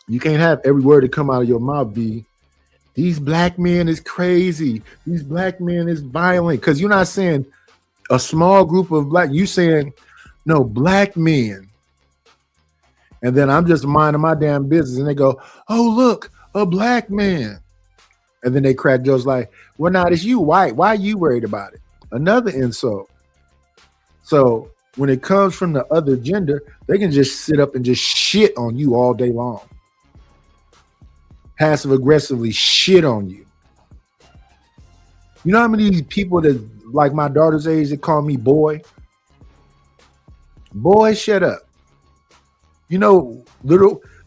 you can't have every word that come out of your mouth be, these black men is crazy. These black men is violent. Because you're not saying a small group of black, you saying, no, black men. And then I'm just minding my damn business and they go, oh, look, a black man. And then they crack jokes like, well, now it's you white. Why are you worried about it? Another insult. So when it comes from the other gender, they can just sit up and just shit on you all day long. Passive aggressively shit on you. You know how many of these people that like my daughter's age that call me boy? Boy, shut up. You know,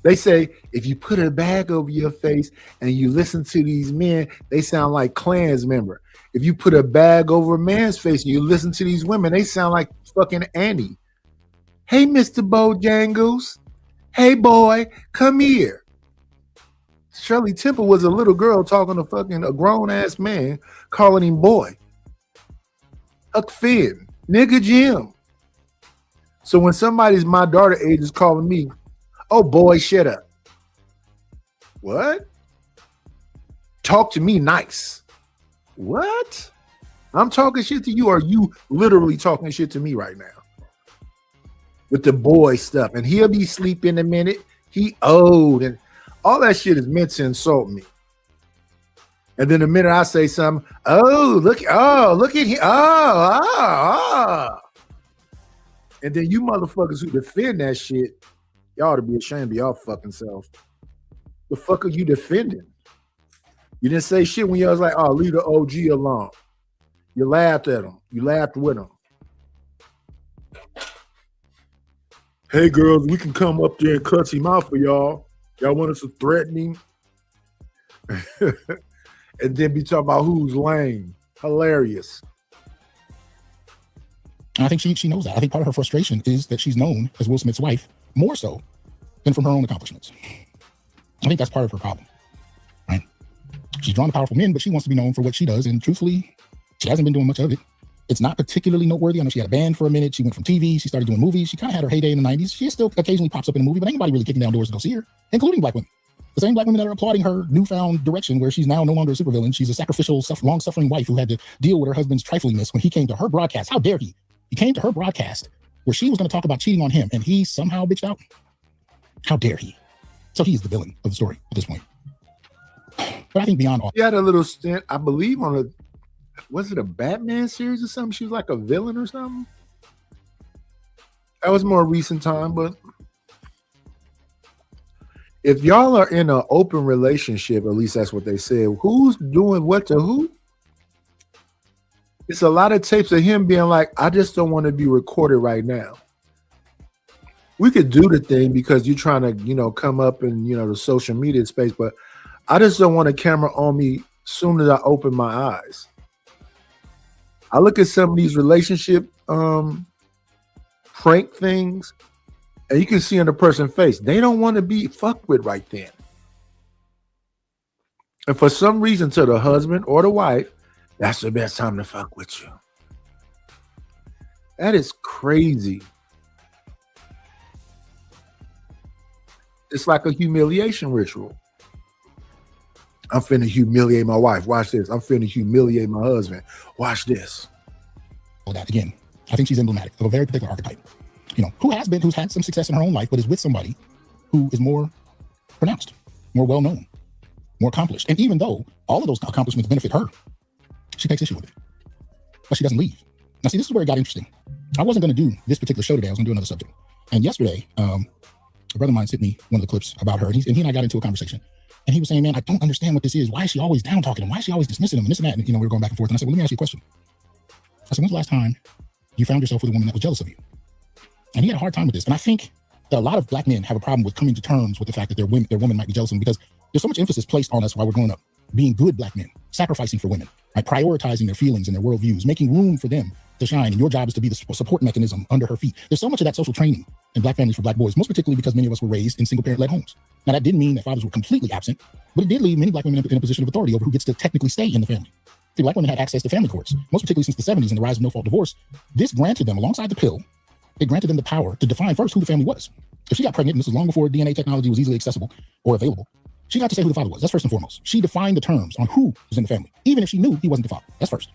they say if you put a bag over your face and you listen to these men, they sound like Klans member. If you put a bag over a man's face and you listen to these women, they sound like fucking Annie. Hey, Mr. Bojangles. Hey, boy, come here. Shirley Temple was a little girl talking to fucking a grown-ass man, calling him boy. Huck Finn, nigga Jim. So when somebody's my daughter age is calling me, oh, boy, shut up. What? Talk to me nice. What? I'm talking shit to you, or are you literally talking shit to me right now? With the boy stuff. And he'll be asleep in a minute. He old. And all that shit is meant to insult me. And then the minute I say something, look at him. And then you motherfuckers who defend that shit, y'all ought to be ashamed of y'all fucking self. The fuck are you defending? You didn't say shit when you was like, oh, leave the OG alone. You laughed at him. You laughed with him. Hey, girls, we can come up there and cut him out for y'all. Y'all want us to threaten him? And then be talking about who's lame. Hilarious. And I think she knows that. I think part of her frustration is that she's known as Will Smith's wife more so than from her own accomplishments. I think that's part of her problem, right? She's drawn to powerful men, but she wants to be known for what she does. And truthfully, she hasn't been doing much of it. It's not particularly noteworthy. I know she had a band for a minute. She went from TV. She started doing movies. She kind of had her heyday in the 90s. She still occasionally pops up in a movie, but ain't nobody really kicking down doors to go see her, including black women. The same black women that are applauding her newfound direction where she's now no longer a supervillain. She's a sacrificial, long-suffering wife who had to deal with her husband's triflingness when he came to her broadcast. How dare he? He came to her broadcast where she was going to talk about cheating on him, and he somehow bitched out. How dare he? So he's the villain of the story at this point. But I think beyond all, he had a little stint, I believe, on a, was it a Batman series or something? She was like a villain or something. That was more recent time, but if y'all are in an open relationship, at least that's what they said, who's doing what to who? It's a lot of tapes of him being like, I just don't want to be recorded right now. We could do the thing because you're trying to, come up in, the social media space, but I just don't want a camera on me soon as I open my eyes. I look at some of these relationship prank things, and you can see on the person's face, they don't want to be fucked with right then. And for some reason, to the husband or the wife, that's the best time to fuck with you. That is crazy. It's like a humiliation ritual. I'm finna humiliate my wife. Watch this. I'm finna humiliate my husband. Watch this. Well, that again, I think she's emblematic of a very particular archetype. Who's had some success in her own life, but is with somebody who is more pronounced, more well-known, more accomplished. And even though all of those accomplishments benefit her, she takes issue with it. But she doesn't leave. Now, see, this is where it got interesting. I wasn't going to do this particular show today. I was going to do another subject. And yesterday, a brother of mine sent me one of the clips about her. And he and I got into a conversation. And he was saying, man, I don't understand what this is. Why is she always down talking him? Why is she always dismissing him and this and that? And, we were going back and forth. And I said, well, let me ask you a question. I said, when's the last time you found yourself with a woman that was jealous of you? And he had a hard time with this. And I think that a lot of black men have a problem with coming to terms with the fact that their woman might be jealous of them, because There's so much emphasis placed on us while we're growing up, being good black men, sacrificing for women, right? Prioritizing their feelings and their worldviews, making room for them to shine. And your job is to be the support mechanism under her feet. There's so much of that social training in black families for black boys, most particularly because many of us were raised in single parent led homes. Now, that didn't mean that fathers were completely absent, but it did leave many black women in a position of authority over who gets to technically stay in the family. See, black women had access to family courts, most particularly since the 70s and the rise of no-fault divorce. This granted them, alongside the pill, it granted them the power to define first who the family was. If she got pregnant, and this was long before DNA technology was easily accessible or available, she got to say who the father was. That's first and foremost. She defined the terms on who was in the family, even if she knew he wasn't the father. That's first.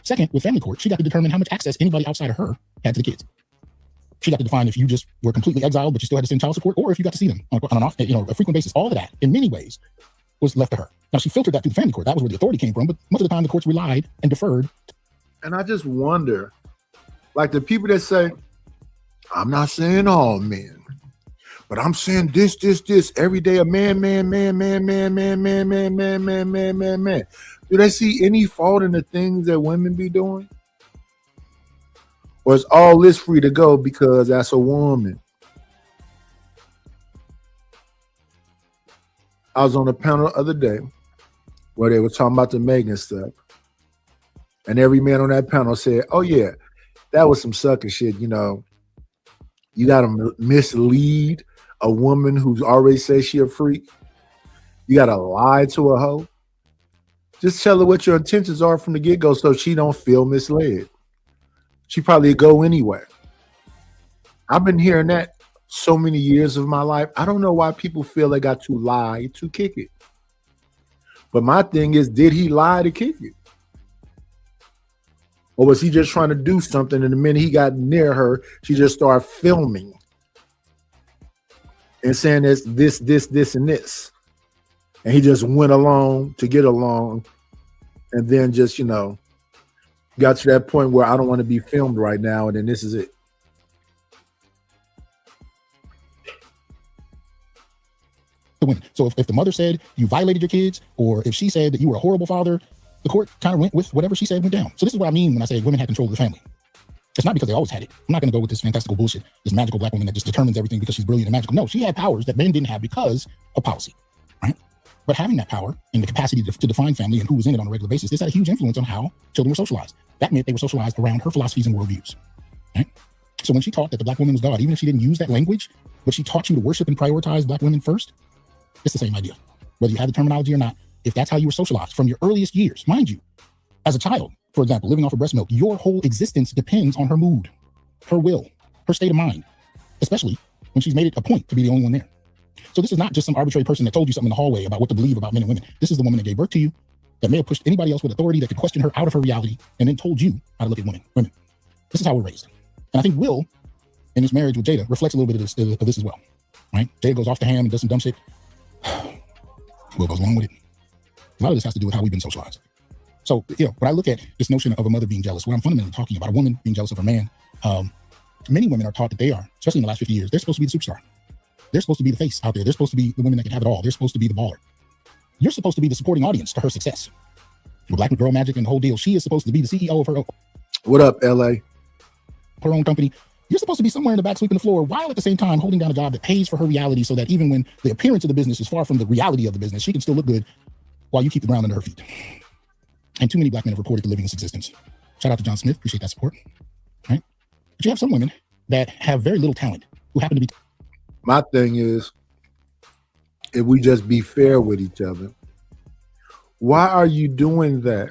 Second, with family court, she got to determine how much access anybody outside of her had to the kids. She got to define if you just were completely exiled, but you still had to send child support, or if you got to see them on an off, a frequent basis. All of that, in many ways, was left to her. Now, she filtered that through the family court. That was where the authority came from, but much of the time the courts relied and deferred. And I just wonder, like the people that say, I'm not saying all men, but I'm saying this, every day a man. Do they see any fault in the things that women be doing? Or is all this free to go because that's a woman? I was on a panel the other day where they were talking about the Megan stuff. And every man on that panel said, oh yeah, that was some sucker shit, you know. You gotta mislead a woman who's already says she a freak. You gotta lie to a hoe. Just tell her what your intentions are from the get-go so she don't feel misled. She probably go anyway. I've been hearing that so many years of my life. I don't know why people feel they got to lie to kick it. But my thing is, did he lie to kick it? Or was he just trying to do something, and the minute he got near her, she just started filming and saying this, and this. And he just went along to get along, and then just, got to that point where I don't want to be filmed right now, and then this is it. So if the mother said you violated your kids, or if she said that you were a horrible father, the court kind of went with whatever she said went down. So this is what I mean when I say women had control of the family. It's not because they always had it. I'm not going to go with this fantastical bullshit, this magical black woman that just determines everything because she's brilliant and magical. No, she had powers that men didn't have because of policy, right? But having that power and the capacity to define family and who was in it on a regular basis, this had a huge influence on how children were socialized. That meant they were socialized around her philosophies and worldviews, right? So when she taught that the black woman was God, even if she didn't use that language, but she taught you to worship and prioritize black women first, it's the same idea. Whether you had the terminology or not, if that's how you were socialized from your earliest years, mind you, as a child, for example, living off of breast milk, your whole existence depends on her mood, her will, her state of mind, especially when she's made it a point to be the only one there. So this is not just some arbitrary person that told you something in the hallway about what to believe about men and women. This is the woman that gave birth to you, that may have pushed anybody else with authority that could question her out of her reality, and then told you how to look at women. This is how we're raised. And I think Will, in his marriage with Jada, reflects a little bit of this as well, right? Jada goes off the ham and does some dumb shit. Will goes along with it. A lot of this has to do with how we've been socialized. So, when I look at this notion of a mother being jealous, what I'm fundamentally talking about, a woman being jealous of her man, many women are taught that they are, especially in the last 50 years, they're supposed to be the superstar. They're supposed to be the face out there. They're supposed to be the women that can have it all. They're supposed to be the baller. You're supposed to be the supporting audience to her success. With Black Girl Magic and the whole deal, she is supposed to be the CEO of her. What up, LA? Her own company. You're supposed to be somewhere in the back sweeping the floor while at the same time holding down a job that pays for her reality so that even when the appearance of the business is far from the reality of the business, she can still look good while you keep the ground under her feet. And too many black men have reported to living this existence. Shout out to John Smith. Appreciate that support. Right? But you have some women that have very little talent who happen to be. My thing is, if we just be fair with each other, why are you doing that?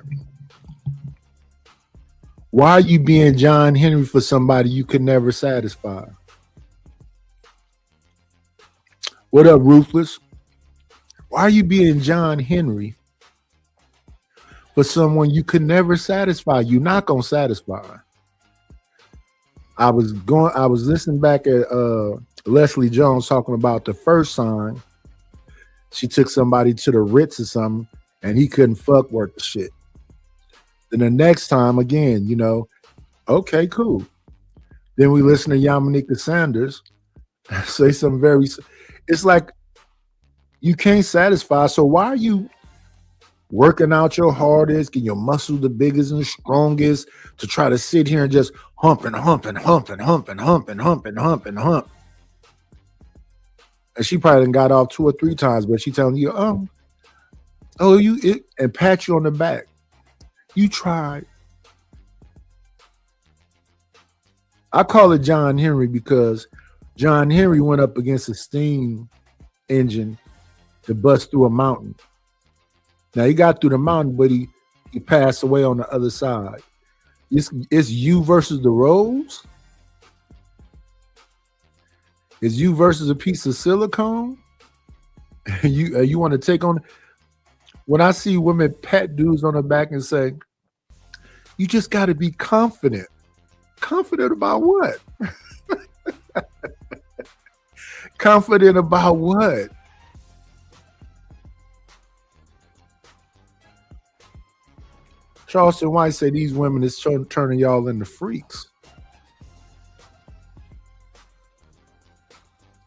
Why are you being John Henry for somebody you could never satisfy? What up, Ruthless? Why are you being John Henry for someone you could never satisfy? You're not gonna satisfy. I was listening back at Leslie Jones talking about the first sign. She took somebody to the Ritz or something, and he couldn't fuck worth the shit. Then the next time, again, okay, cool. Then we listen to Yamanika Sanders say something very. It's like you can't satisfy. So why are you working out your hardest, getting your muscles the biggest and strongest to try to sit here and just hump and hump and hump and hump and hump and hump and hump and hump? And she probably done got off 2 or 3 times, but she telling you, oh, and pat you on the back. You tried. I call it John Henry because John Henry went up against a steam engine to bust through a mountain. Now he got through the mountain, but he passed away on the other side. It's you versus the rose. It's you versus a piece of silicone. You want to take on. When I see women pat dudes on the back and say, "You just got to be confident." Confident about what? Confident about what? Charleston White said these women is turning y'all into freaks.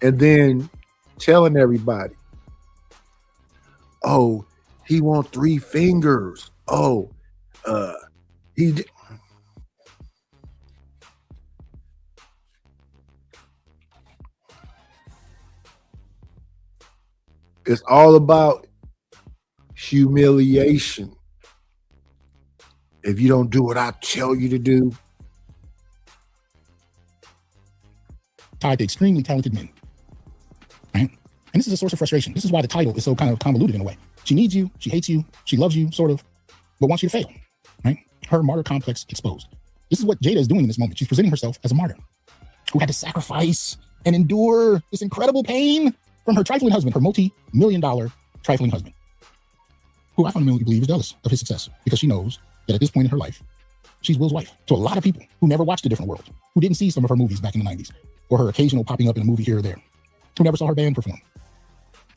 And then telling everybody, oh, he want 3 fingers. Oh, he it's all about humiliation. If you don't do what I tell you to do. Tied to extremely talented men. Right? And this is a source of frustration. This is why the title is so kind of convoluted in a way. She needs you, she hates you, she loves you, sort of, but wants you to fail. Right? Her martyr complex exposed. This is what Jada is doing in this moment. She's presenting herself as a martyr who had to sacrifice and endure this incredible pain from her trifling husband, her multi-million-dollar trifling husband, who I fundamentally believe is jealous of his success because she knows that at this point in her life, she's Will's wife. To a lot of people who never watched A Different World, who didn't see some of her movies back in the 90s, or her occasional popping up in a movie here or there, who never saw her band perform.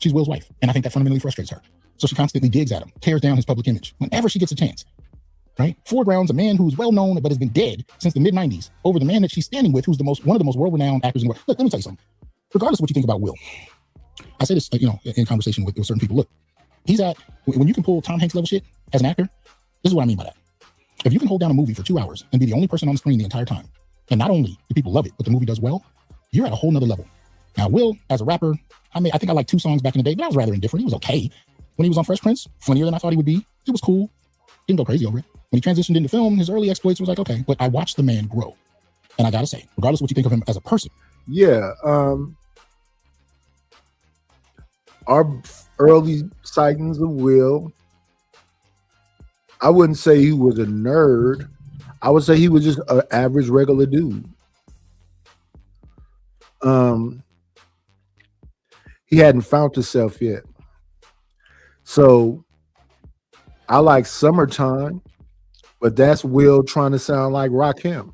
She's Will's wife, and I think that fundamentally frustrates her. So she constantly digs at him, tears down his public image whenever she gets a chance. Right? Foregrounds a man who's well known but has been dead since the mid-90s over the man that she's standing with, who's one of the most world-renowned actors in the world. Look, let me tell you something. Regardless of what you think about Will, I say this, in conversation with certain people. Look, when you can pull Tom Hanks level shit as an actor, this is what I mean by that. If you can hold down a movie for 2 hours and be the only person on the screen the entire time, and not only do people love it, but the movie does well, you're at a whole nother level. Now, Will, as a rapper, I think I liked 2 songs back in the day, but I was rather indifferent. He was okay. When he was on Fresh Prince, funnier than I thought he would be. It was cool. Didn't go crazy over it. When he transitioned into film, his early exploits was like, okay, but I watched the man grow. And I gotta say, regardless of what you think of him as a person. Yeah. Our early sightings of Will, I wouldn't say he was a nerd. I would say he was just an average, regular dude. He hadn't found himself yet. So I like Summertime, but that's Will trying to sound like Rakim.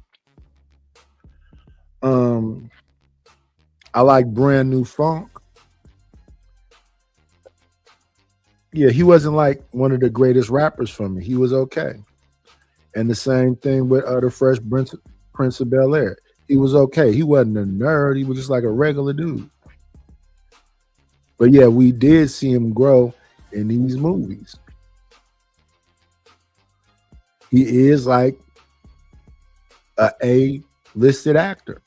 I like Brand New Funk. Yeah, he wasn't like one of the greatest rappers for me. He was okay. And the same thing with the Fresh Prince of Bel-Air. He was okay. He wasn't a nerd. He was just like a regular dude. But yeah, we did see him grow in these movies. He is like a A-listed actor.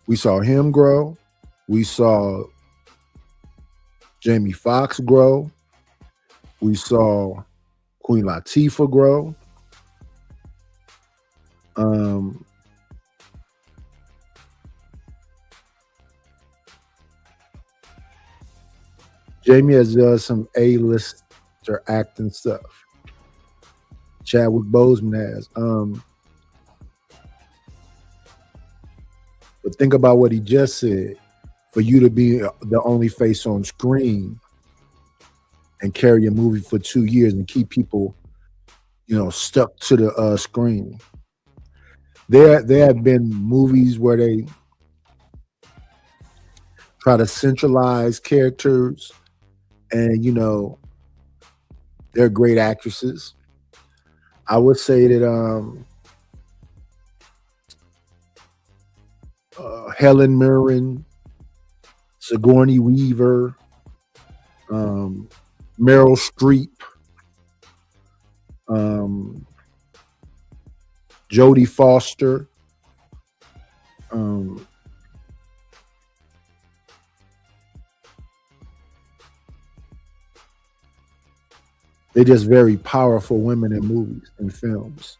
We saw him grow. We saw Jamie Foxx grow. We saw Queen Latifah grow. Jamie has done some A-lister acting stuff. Chadwick Boseman has. But think about what he just said. For you to be the only face on screen and carry a movie for 2 years and keep people, stuck to the screen. There have been movies where they try to centralize characters, and they're great actresses. I would say that Helen Mirren, Sigourney Weaver, Meryl Streep, Jodie Foster, They're just very powerful women in movies and films.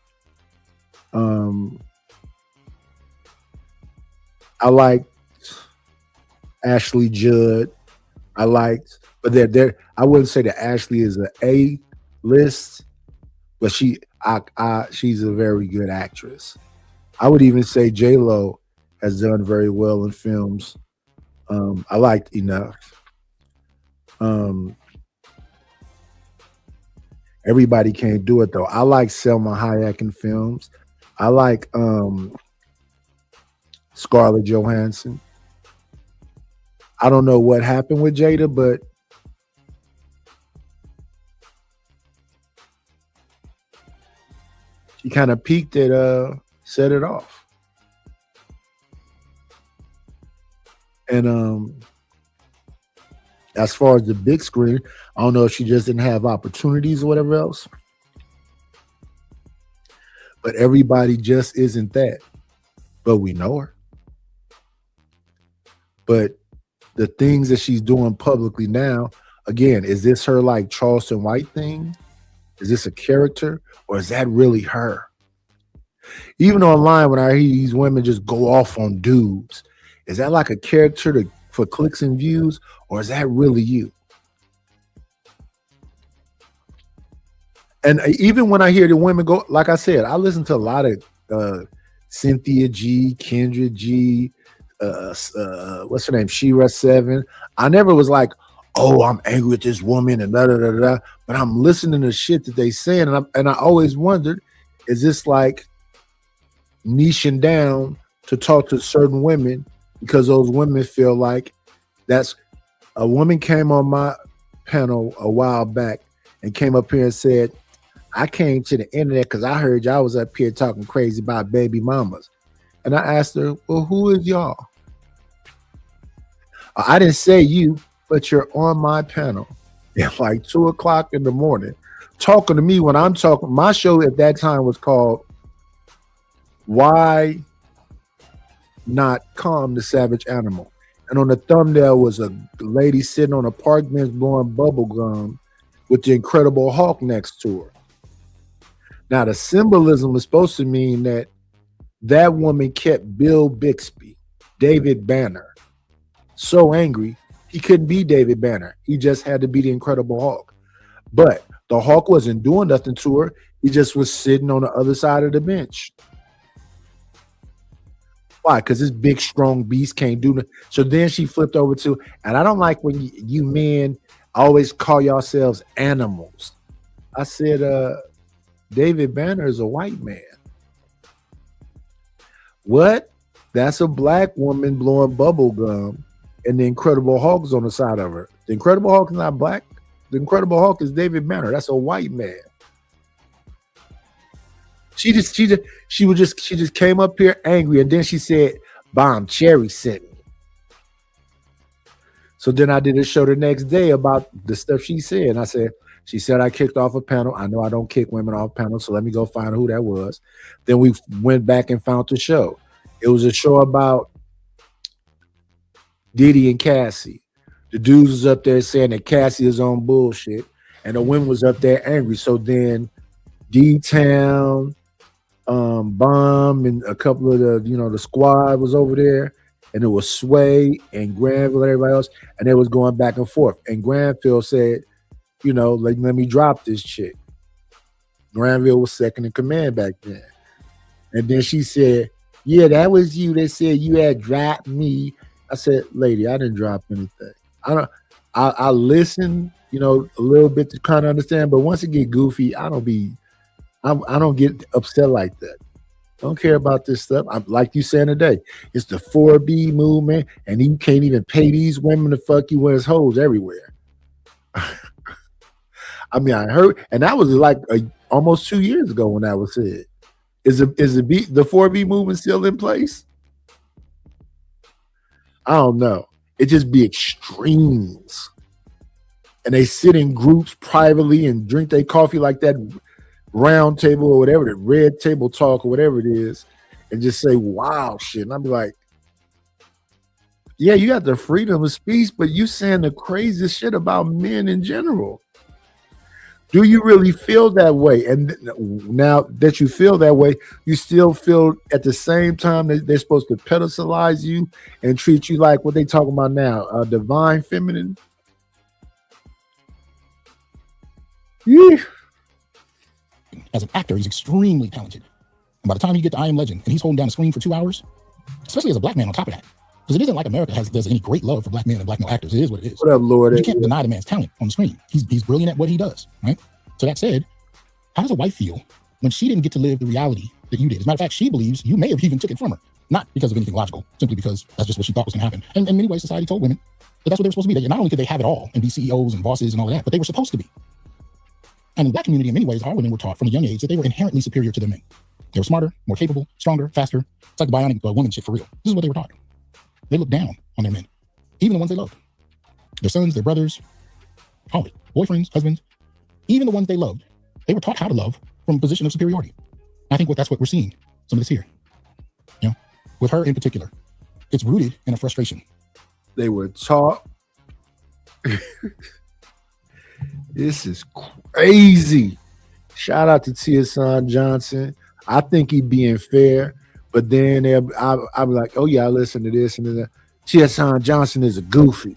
I like Ashley Judd. I liked, but they're I wouldn't say that Ashley is an A list, but she's a very good actress. I would even say J Lo has done very well in films. I liked Enough. Um, Everybody can't do it though. I like Selma Hayek in films. I like Scarlett Johansson. I don't know what happened with Jada, but she kind of peaked at Set It Off. And as far as the big screen, I don't know if she just didn't have opportunities or whatever else. But everybody just isn't that. But we know her. But the things that she's doing publicly now, again, is this her like Charleston White thing? Is this a character? Or is that really her? Even online, when I hear these women just go off on dudes, is that like a character for clicks and views? Or is that really you? And even when I hear the women go, like I said, I listen to a lot of Cynthia G, Kendra G, what's her name, Shira 7. I never was like, oh, I'm angry with this woman and da da da da. But I'm listening to shit that they saying, and I always wondered, is this like niching down to talk to certain women because those women feel like that's a woman came on my panel a while back and came up here and said, I came to the internet because I heard y'all was up here talking crazy about baby mamas. And I asked her, well, who is y'all? I didn't say you, but you're on my panel at like 2 o'clock in the morning talking to me when I'm talking. My show at that time was called Why Not Calm the Savage Animal. And on the thumbnail was a lady sitting on a park bench blowing bubble gum with the Incredible Hulk next to her. Now, the symbolism was supposed to mean that that woman kept Bill Bixby, David Banner, so angry he couldn't be David Banner. He just had to be the Incredible Hulk. But the Hulk wasn't doing nothing to her. He just was sitting on the other side of the bench. Why? Because this big, strong beast can't do nothing. So then she flipped over to, and I don't like when you men always call yourselves animals. I said, David Banner is a white man. What? That's a black woman blowing bubble gum, and the Incredible Hulk's on the side of her. The Incredible Hulk is not black. The Incredible Hulk is David Banner. That's a white man. She just came up here angry, and then she said, "Bomb Cherry sent me." So then I did a show the next day about the stuff she said, and I said, she said I kicked off a panel. I know I don't kick women off panels, so let me go find who that was. Then we went back and found the show. It was a show about Diddy and Cassie. The dudes was up there saying that Cassie is on bullshit, and the women was up there angry. So then D-Town, Bomb, and a couple of the squad was over there, and it was Sway and Granville and everybody else, and they was going back and forth. And Granville said, let me drop this chick. Granville was second in command back then. And then she said, yeah, that was you that said you had dropped me. I said, lady, I didn't drop anything. I listen, a little bit to kind of understand, but once it get goofy, I don't get upset like that. I don't care about this stuff. I'm like you saying today, it's the 4B movement, and you can't even pay these women to fuck you when it's hoes everywhere. I mean, I heard, and that was like almost 2 years ago when that was said. Is the 4B movement still in place? I don't know. It just be extremes, and they sit in groups privately and drink their coffee like that round table or whatever, the red table talk or whatever it is, and just say wild shit. And I'd be like, yeah, you got the freedom of speech, but you saying the craziest shit about men in general. Do you really feel that way? And now that you feel that way, you still feel at the same time that they're supposed to pedestalize you and treat you like what they talking about now, divine feminine. Yeah. As an actor, he's extremely talented. And by the time you get to I Am Legend and he's holding down the screen for 2 hours, especially as a black man on top of that, because it isn't like America does any great love for black men and black male actors. It is what it is. What up, Lord? You can't deny the man's talent on the screen. He's brilliant at what he does, right? So that said, how does a wife feel when she didn't get to live the reality that you did? As a matter of fact, she believes you may have even took it from her, not because of anything logical, simply because that's just what she thought was going to happen. And in many ways, society told women that that's what they were supposed to be. That not only could they have it all and be CEOs and bosses and all of that, but they were supposed to be. And in that community, in many ways, our women were taught from a young age that they were inherently superior to their men. They were smarter, more capable, stronger, faster. It's like the bionic woman shit for real. This is what they were taught. They looked down on their men, even the ones they loved. Their sons, their brothers, all of it, boyfriends, husbands, even the ones they loved. They were taught how to love from a position of superiority. I think that's what we're seeing, some of this here. You know, with her in particular, it's rooted in a frustration. They were taught. This is crazy. Shout out to Tierson Johnson. I think he being fair, but then I'm like, oh yeah, I listen to this and that. Tierson Johnson is a goofy.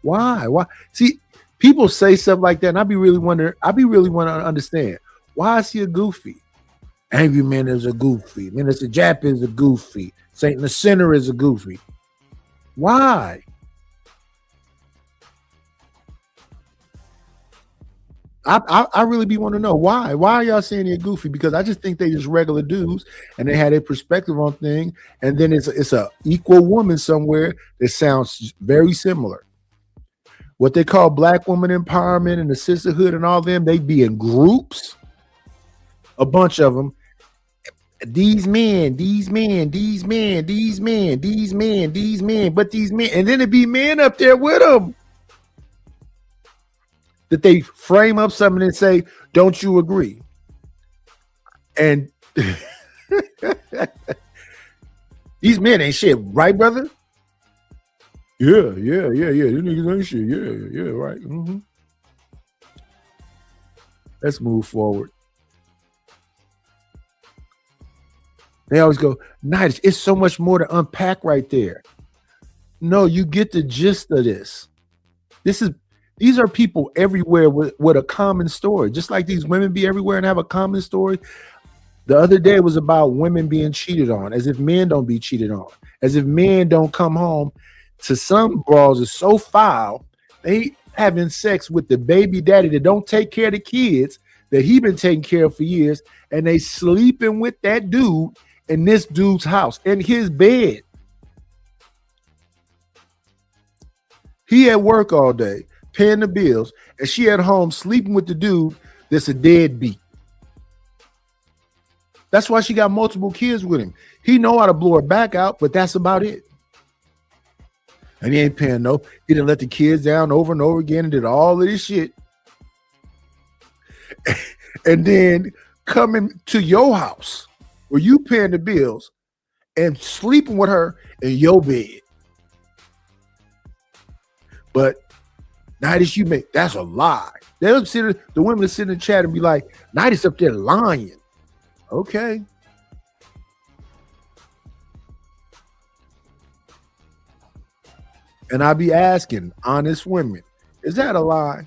Why? See, people say stuff like that, and I be really want to understand, why is he a goofy? Angry Man is a goofy. Minister Jap is a goofy. Saint the Sinner is a goofy. Why? I really be want to know why. Why are y'all saying they're goofy? Because I just think they just regular dudes and they had a perspective on things, and then it's a equal woman somewhere that sounds very similar. What they call black woman empowerment and the sisterhood and all them, they be in groups, a bunch of them. These men, but these men, and then it be men up there with them. That they frame up something and say, don't you agree? And these men ain't shit, right, brother? Yeah. These niggas ain't shit. Yeah, right. Mm-hmm. Let's move forward. They always go, nice. It's so much more to unpack right there. No, you get the gist of this. These are people everywhere with a common story, just like these women be everywhere and have a common story. The other day was about women being cheated on, as if men don't be cheated on, as if men don't come home to some bras is so foul. They having sex with the baby daddy that don't take care of the kids that he been taking care of for years, and they sleeping with that dude in this dude's house, in his bed. He at work all day, paying the bills, and she at home sleeping with the dude that's a deadbeat. That's why she got multiple kids with him. He know how to blow her back out, but that's about it. And he ain't paying no. He done let the kids down over and over again and did all of this shit. And then coming to your house where you paying the bills and sleeping with her in your bed. But Nidus, you make that's a lie. They'll sit the women will sit in the chat and be like, Nidus up there lying. Okay. And I be asking honest women, is that a lie?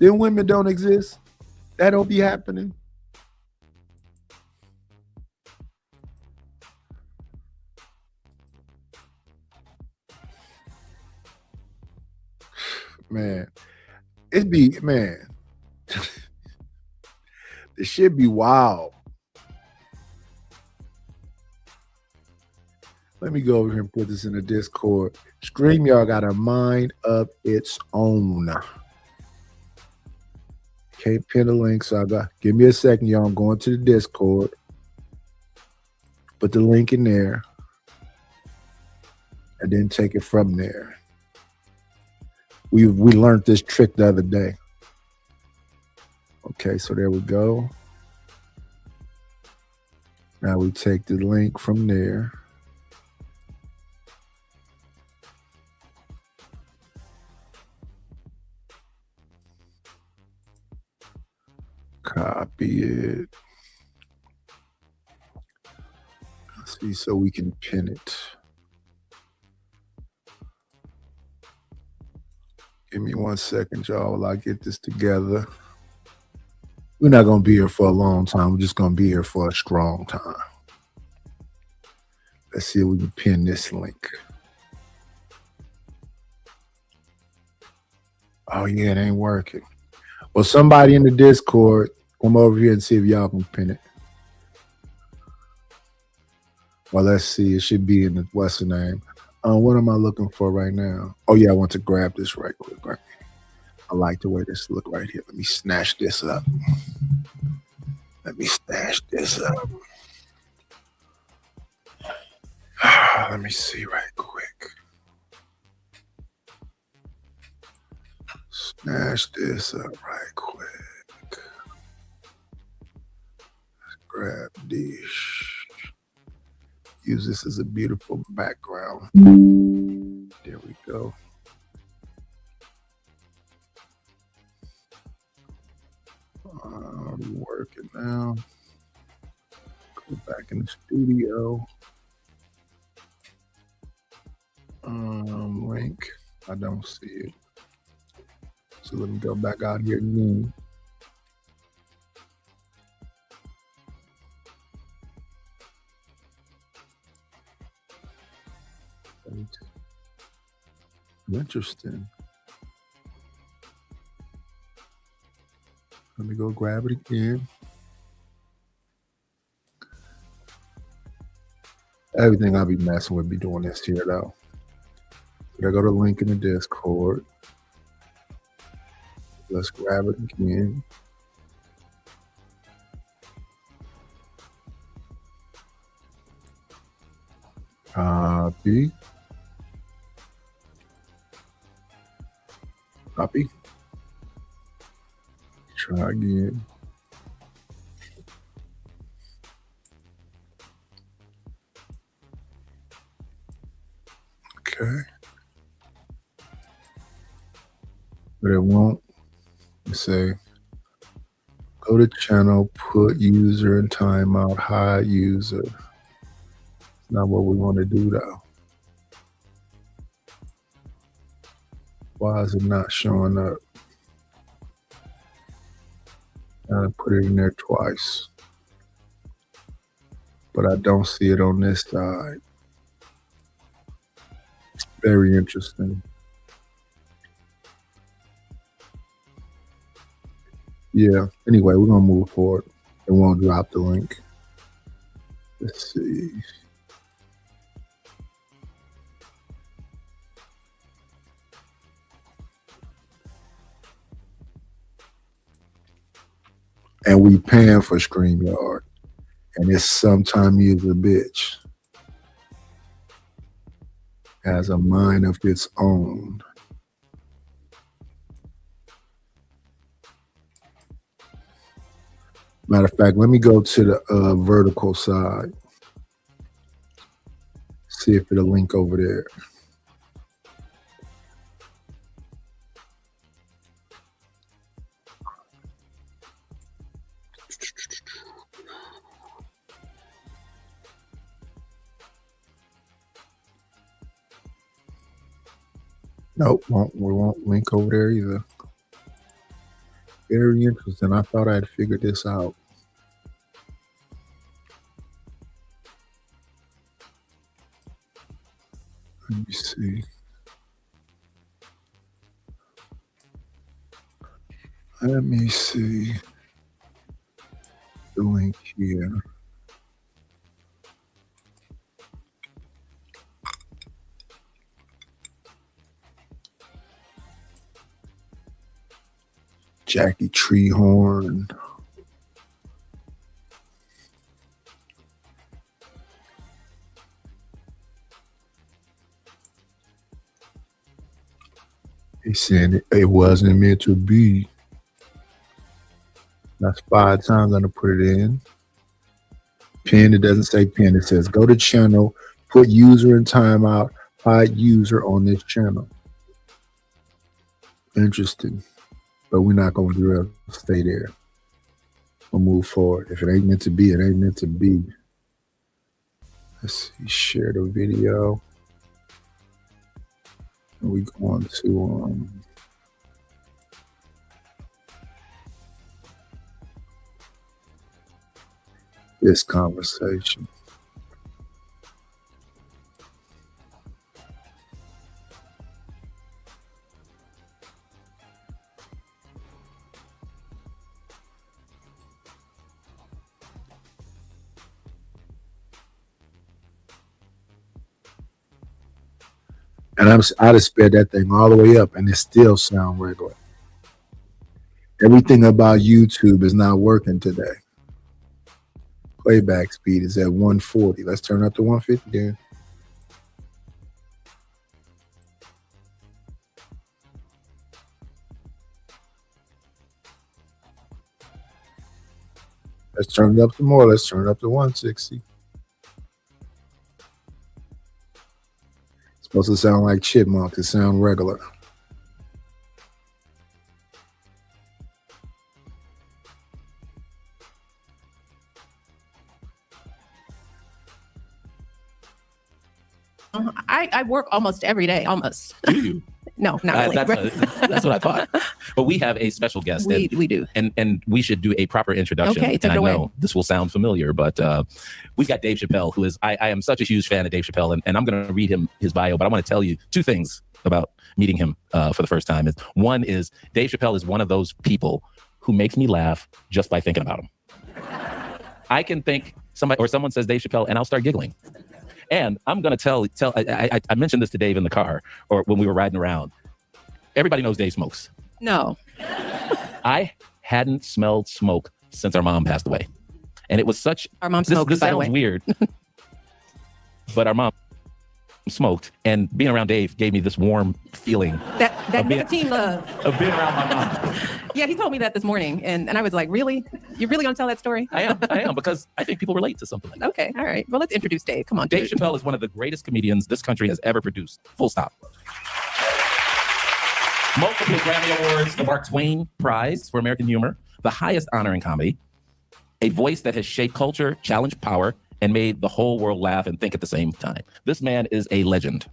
Then women don't exist. That don't be happening. Man, it be, man. This shit be wild. Let me go over here and put this in the Discord. StreamYard got a mind of its own. Can't pin a link, so give me a second, y'all. I'm going to the Discord. Put the link in there. And then take it from there. We learned this trick the other day. Okay, so there we go. Now we take the link from there. Copy it. Let's see, so we can pin it. Give me 1 second, y'all, while I get this together. We're not going to be here for a long time. We're just going to be here for a strong time. Let's see if we can pin this link. Oh, yeah, it ain't working. Well, somebody in the Discord, come over here and see if y'all can pin it. Well, let's see. It should be in the, what's the name? What am I looking for right now? Oh, yeah, I want to grab this right quick. Right? I like the way this look right here. Let me snatch this up. Let me snatch this up. Let me see right quick. Snatch this up right quick. Let's grab this. Use this as a beautiful background. There we go. Working now. Go back in the studio. Link. I don't see it. So let me go back out here again. Interesting. Let me go grab it again. Everything I'll be messing with be doing this here though. So I go to link in the Discord. Let's grab it again. Copy. Copy. Try again. Okay. But it won't. Say, go to channel, put user in timeout, hide user. It's not what we want to do though. Why is it not showing up? I put it in there twice, but I don't see it on this side. Very interesting. Yeah, anyway, we're going to move forward. It won't drop the link. Let's see. And we paying for StreamYard. And it's sometime user bitch. Has a mind of its own. Matter of fact, let me go to the vertical side. See if it'll link over there. Nope, we won't link over there either. Very interesting. I thought I had figured this out. Let me see. Let me see the link here. Jackie Treehorn. He said it wasn't meant to be. That's 5 times I'm gonna put it in. Pin, it doesn't say pin, it says go to channel, put user in timeout, hide user on this channel. Interesting. But we're not gonna stay there. We'll move forward. If it ain't meant to be, it ain't meant to be. Let's see, share the video. And we go on to this conversation. And I just sped that thing all the way up and it still sound regular. Everything about YouTube is not working today. Playback speed is at 140. Let's turn up to 150 then. Let's turn it up to more. Let's turn it up to 160. It's supposed to sound like chipmunks. It sound regular. I work almost every day, almost. Do you? No, not really. That's what I thought. But we have a special guest. We do. And we should do a proper introduction. Okay, take and it away. I know this will sound familiar, but we've got Dave Chappelle, who is, I am such a huge fan of Dave Chappelle, and I'm going to read him his bio, but I want to tell you two things about meeting him for the first time. One is Dave Chappelle is one of those people who makes me laugh just by thinking about him. I can think someone says Dave Chappelle and I'll start giggling. And I'm going to tell I mentioned this to Dave in the car or when we were riding around. Everybody knows Dave smokes. No. I hadn't smelled smoke since our mom passed away. And it was such... Our mom smoked, this by the sounds way. weird. But our mom smoked. And being around Dave gave me this warm feeling. That nicotine love. Of being around my mom. Yeah, he told me that this morning. And I was like, really? You're really going to tell that story? I am, because I think people relate to something like that. Okay, all right. Well, let's introduce Dave. Come on, Dave Chappelle is one of the greatest comedians this country has ever produced. Full stop. Multiple Grammy Awards, the Mark Twain Prize for American Humor, the highest honor in comedy, a voice that has shaped culture, challenged power, and made the whole world laugh and think at the same time. This man is a legend.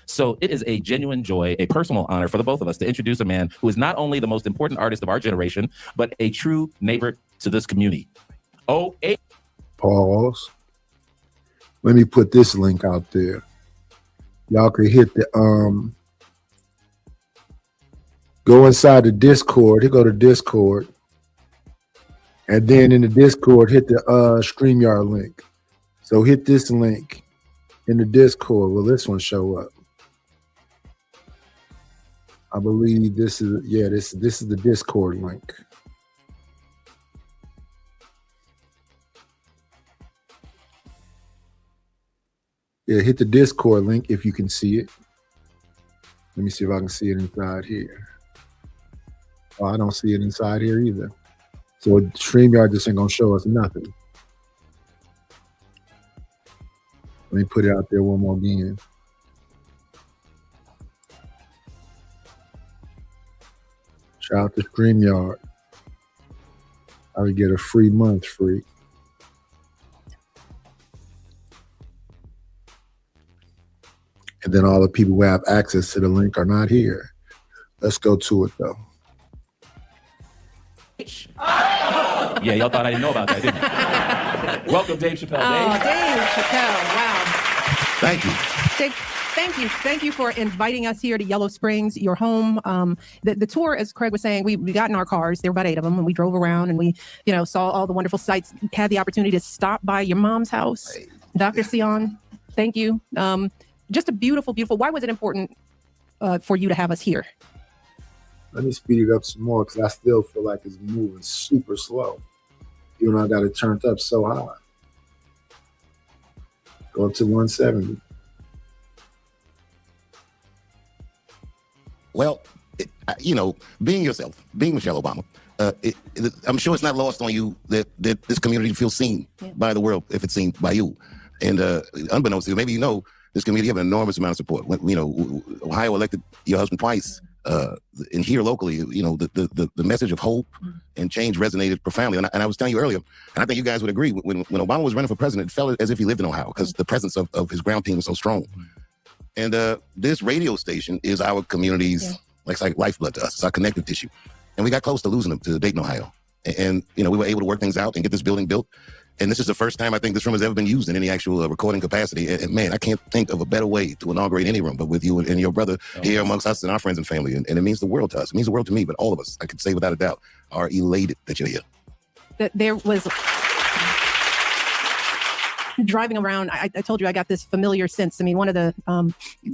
So it is a genuine joy, a personal honor for the both of us to introduce a man who is not only the most important artist of our generation, but a true neighbor to this community. Pause. Let me put this link out there. Y'all can hit the go inside the Discord. Go to Discord. And then in the Discord, hit the StreamYard link. So hit this link in the Discord. Will this one show up? I believe this is, yeah, this is the Discord link. Yeah, hit the Discord link if you can see it. Let me see if I can see it inside here. Oh, I don't see it inside here either. So StreamYard just ain't gonna show us nothing. Let me put it out there one more again. Shout out to StreamYard. I would get a free month free. And then all the people who have access to the link are not here. Let's go to it though. Yeah, y'all thought I didn't know about that, didn't you? Welcome, Dave Chappelle. Oh, Dave Chappelle, wow. Thank you. Dave, thank you for inviting us here to Yellow Springs, your home. The tour, as Craig was saying, we got in our cars. There were about 8 of them, and we drove around and we, saw all the wonderful sights. Had the opportunity to stop by your mom's house, Dr. Sion. Thank you. Just a beautiful, beautiful. Why was it important for you to have us here? Let me speed it up some more because I still feel like it's moving super slow. Even though I got it turned up so high. Go up to 170. Well, being yourself, being Michelle Obama, I'm sure it's not lost on you that this community feels seen by the world if it's seen by you. And unbeknownst to you, maybe this community have an enormous amount of support. Ohio elected your husband twice. And here locally, the message of hope and change resonated profoundly. And I was telling you earlier, and I think you guys would agree, when Obama was running for president, it felt as if he lived in Ohio because the presence of his ground team was so strong. And this radio station is our community's like lifeblood to us. It's our connective tissue. And we got close to losing them to Dayton, Ohio. And we were able to work things out and get this building built. And this is the first time I think this room has ever been used in any actual recording capacity. And man, I can't think of a better way to inaugurate any room, but with you and your brother here amongst us and our friends and family. And it means the world to us. It means the world to me, but all of us, I could say without a doubt, are elated that you're here. That there was driving around, I told you I got this familiar sense. I mean, one of the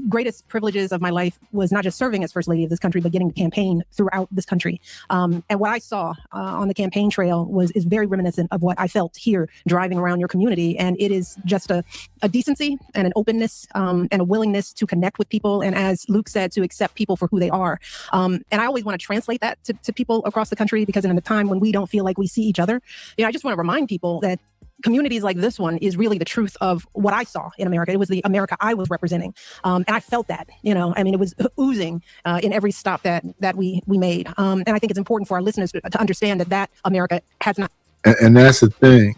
greatest privileges of my life was not just serving as First Lady of this country, but getting to campaign throughout this country. And what I saw on the campaign trail is very reminiscent of what I felt here driving around your community. And it is just a decency and an openness and a willingness to connect with people. And as Luke said, to accept people for who they are. And I always want to translate that to people across the country, because in a time when we don't feel like we see each other, I just want to remind people that communities like this one is really the truth of what I saw in America. It was the America I was representing. And I felt that, I mean, it was oozing in every stop that we made. And I think it's important for our listeners to understand that America has not. And that's the thing.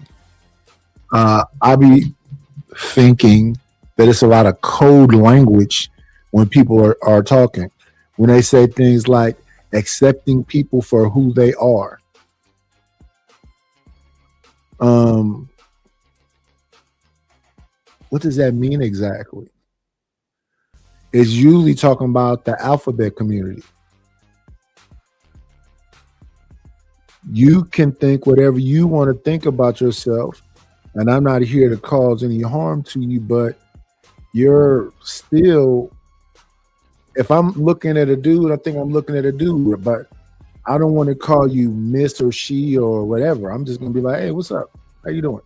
I be thinking that it's a lot of code language when people are talking. When they say things like accepting people for who they are. What does that mean exactly? It's usually talking about the alphabet community. You can think whatever you want to think about yourself, and I'm not here to cause any harm to you, but you're still, if I'm looking at a dude, I think I'm looking at a dude, but I don't want to call you Miss or she or whatever. I'm just going to be like, hey, what's up? How you doing?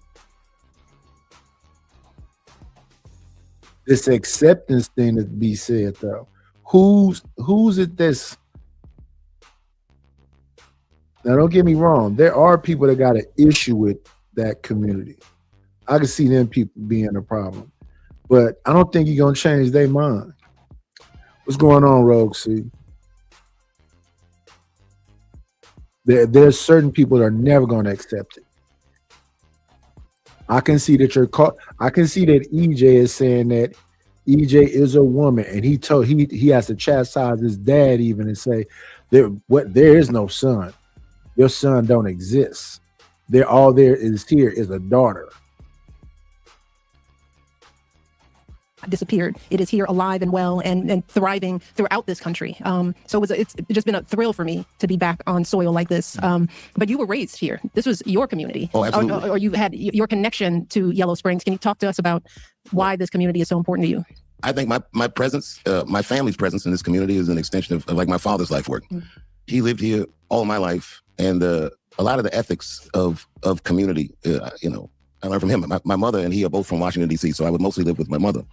This acceptance thing that be said though. Who's it this? Now don't get me wrong. There are people that got an issue with that community. I can see them people being a problem. But I don't think you're gonna change their mind. What's going on, Rogue C? There's certain people that are never gonna accept it. I can see that I can see that EJ is saying that EJ is a woman, and he has to chastise his dad even and say there is no son. Your son don't exist. All there is here is a daughter. Disappeared. It is here alive and well and thriving throughout this country. So it's just been a thrill for me to be back on soil like this. But you were raised here. This was your community. Oh, absolutely. Or you had your connection to Yellow Springs. Can you talk to us about why this community is so important to you? I think my presence, my family's presence in this community is an extension of like my father's life work. He lived here all my life, and a lot of the ethics of community, I learned from him. My mother and he are both from Washington, D.C., so I would mostly live with my mother.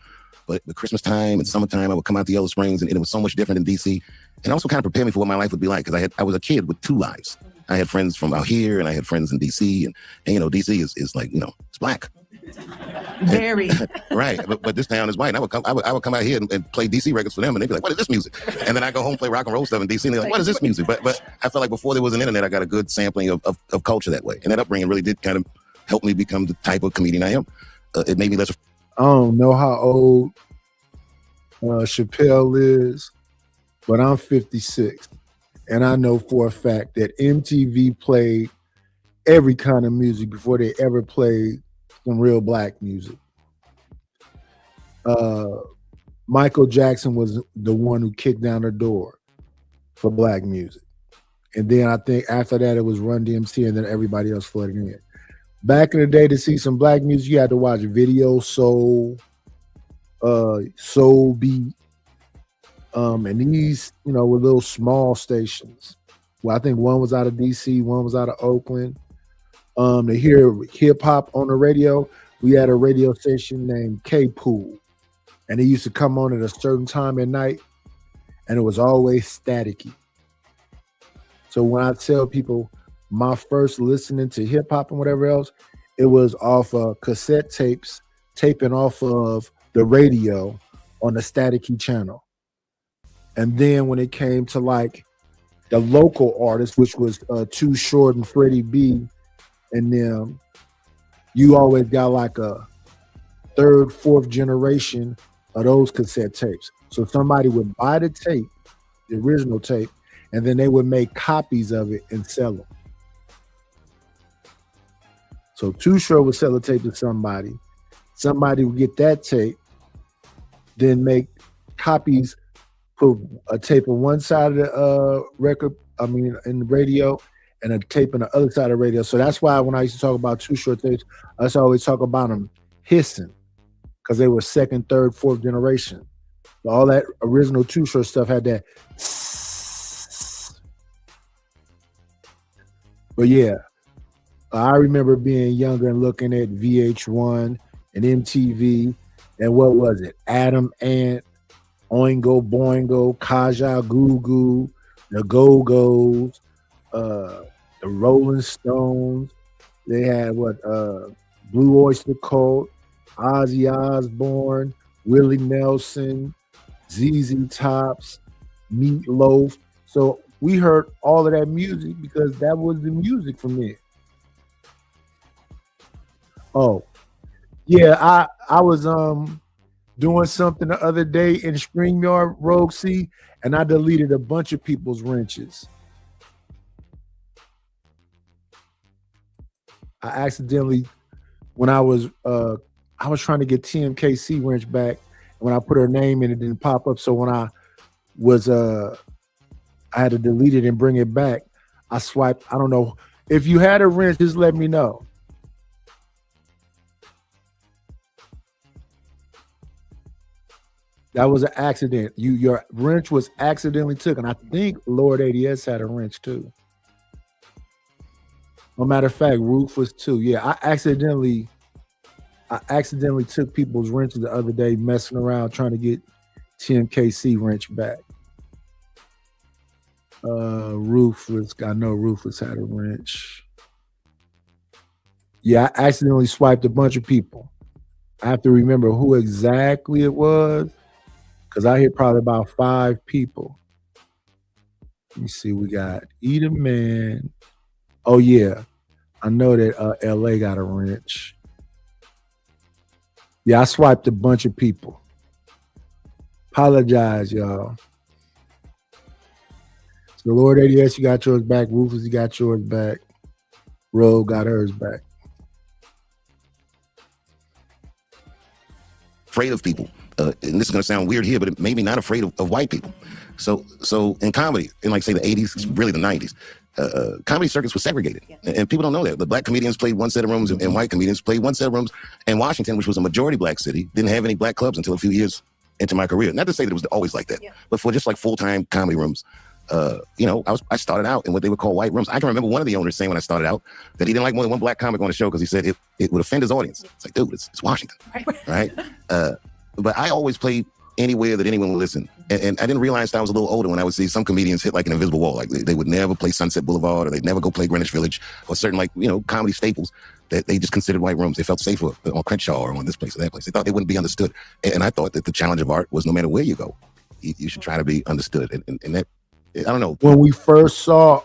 But the Christmas time and summertime, I would come out to Yellow Springs, and it was so much different in D.C. And also kind of prepared me for what my life would be like, because I was a kid with two lives. I had friends from out here, and I had friends in D.C. And D.C. is like, it's black. Very. Right. But this town is white. And I would come out here and play DC records for them, and they'd be like, what is this music? And then I go home, play rock and roll stuff in DC, and they're like, what is this music? But I felt like before there was an internet, I got a good sampling of culture that way. And that upbringing really did kind of help me become the type of comedian I am. It made me less. I don't know how old Chappelle is, but I'm 56. And I know for a fact that MTV played every kind of music before they ever played some real black music. Michael Jackson was the one who kicked down the door for black music. And then I think after that, it was Run DMC, and then everybody else flooded in. Back in the day, to see some black music, you had to watch Video Soul, Soul Beat, and these, were little small stations. Well, I think one was out of DC, one was out of Oakland. To hear hip hop on the radio, we had a radio station named K-Pool, and it used to come on at a certain time at night, and it was always staticky. So when I tell people my first listening to hip hop and whatever else, it was off of cassette tapes, taping off of the radio on the staticky channel. And then when it came to like the local artists, which was Too Short and Freddie B, and them, you always got like a third, fourth generation of those cassette tapes. So somebody would buy the tape, the original tape, and then they would make copies of it and sell them. So Too Short would sell a tape to somebody. Somebody would get that tape, then make copies, put a tape on one side of the record, in the radio, and a tape on the other side of the radio. So that's why when I used to talk about Too Short tapes, I used to always talk about them hissing, because they were second, third, fourth generation. So all that original Too Short stuff had that. But yeah, I remember being younger and looking at VH1 and MTV, and what was it? Adam Ant, Oingo Boingo, Kaja Goo Goo, the Go-Go's, the Rolling Stones. They had Blue Oyster Cult, Ozzy Osbourne, Willie Nelson, ZZ Tops, Meatloaf. So we heard all of that music because that was the music for me. Oh, yeah, I was doing something the other day in StreamYard Rogue C, and I deleted a bunch of people's wrenches. I accidentally, when I was trying to get TMKC wrench back, and when I put her name in, it didn't pop up. So when I was I had to delete it and bring it back. I swiped. I don't know if you had a wrench. Just let me know. That was an accident. Your wrench was accidentally taken. I think Lord ADS had a wrench too. No matter of fact, Rufus too. Yeah, I accidentally took people's wrenches the other day, messing around trying to get TMKC wrench back. Rufus, I know Rufus had a wrench. Yeah, I accidentally swiped a bunch of people. I have to remember who exactly it was, because I hit probably about 5 people. Let me see, we got Edom Man. Oh yeah, I know that LA got a wrench. Yeah, I swiped a bunch of people. Apologize, y'all. So Lord ADS, you got yours back. Rufus, you got yours back. Rogue got hers back. Afraid of people. And this is going to sound weird here, but maybe not afraid of white people. So in comedy, in like say the 80s, really the 90s, comedy circuits were segregated. And people don't know that. The black comedians played one set of rooms and white comedians played one set of rooms. And Washington, which was a majority black city, didn't have any black clubs until a few years into my career. Not to say that it was always like that, but for just like full-time comedy rooms, I started out in what they would call white rooms. I can remember one of the owners saying when I started out that he didn't like more than one black comic on the show because he said it would offend his audience. It's like, dude, it's Washington, right? But I always played anywhere that anyone would listen. And I didn't realize that I was a little older when I would see some comedians hit like an invisible wall. Like they would never play Sunset Boulevard, or they'd never go play Greenwich Village, or certain comedy staples that they just considered white rooms. They felt safer on Crenshaw or on this place or that place. They thought they wouldn't be understood. And I thought that the challenge of art was no matter where you go, you should try to be understood. And that, I don't know. When we first saw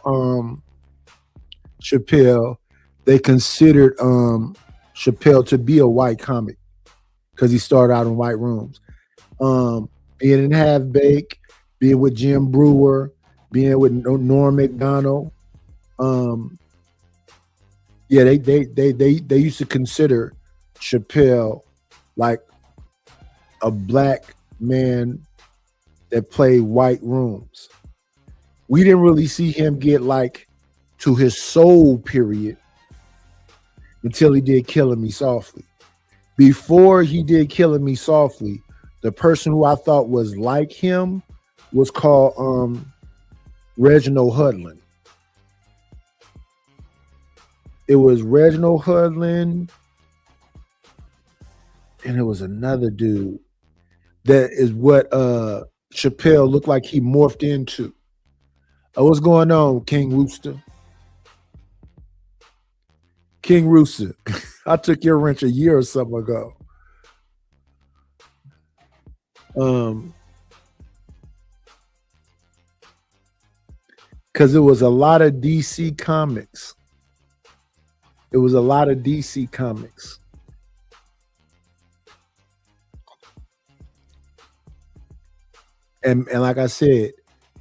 Chappelle, they considered Chappelle to be a white comic because he started out in white rooms. Being in Half Bake, being with Jim Brewer, being with Norm Macdonald. Yeah, they used to consider Chappelle like a black man that played white rooms. We didn't really see him get like to his soul period until he did Killing Me Softly. Before he did Killing Me Softly, the person who I thought was like him was called Reginald Hudlin. It was Reginald Hudlin, and it was another dude. That is what Chappelle looked like he morphed into. What's going on, King Rooster? King Rooster, I took your wrench a year or something ago. because it was a lot of DC comics. It was a lot of DC comics. And like I said,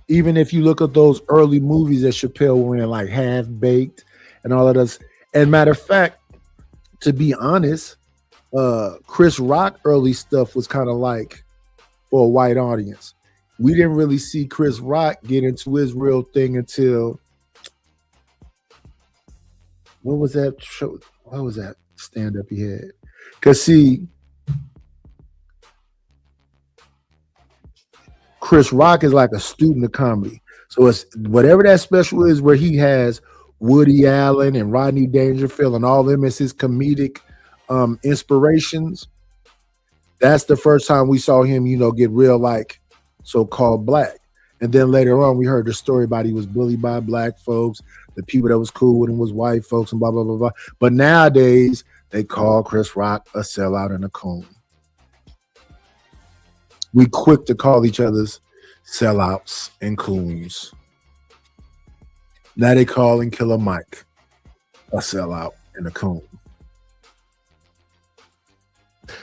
even if you look at those early movies that Chappelle were in, like Half Baked and all of this, and matter of fact, to be honest, Chris Rock early stuff was kind of like for a white audience. We didn't really see Chris Rock get into his real thing until what was that show? What was that stand up he had? Because see, Chris Rock is like a student of comedy. So it's whatever that special is where he has Woody Allen and Rodney Dangerfield and all them as his comedic inspirations. That's the first time we saw him, get real like so-called black. And then later on, we heard the story about he was bullied by black folks. The people that was cool with him was white folks and blah, blah, blah, blah. But nowadays, they call Chris Rock a sellout and a coon. We quick to call each other's sellouts and coons. Now they calling Killer Mike a sellout and a coon.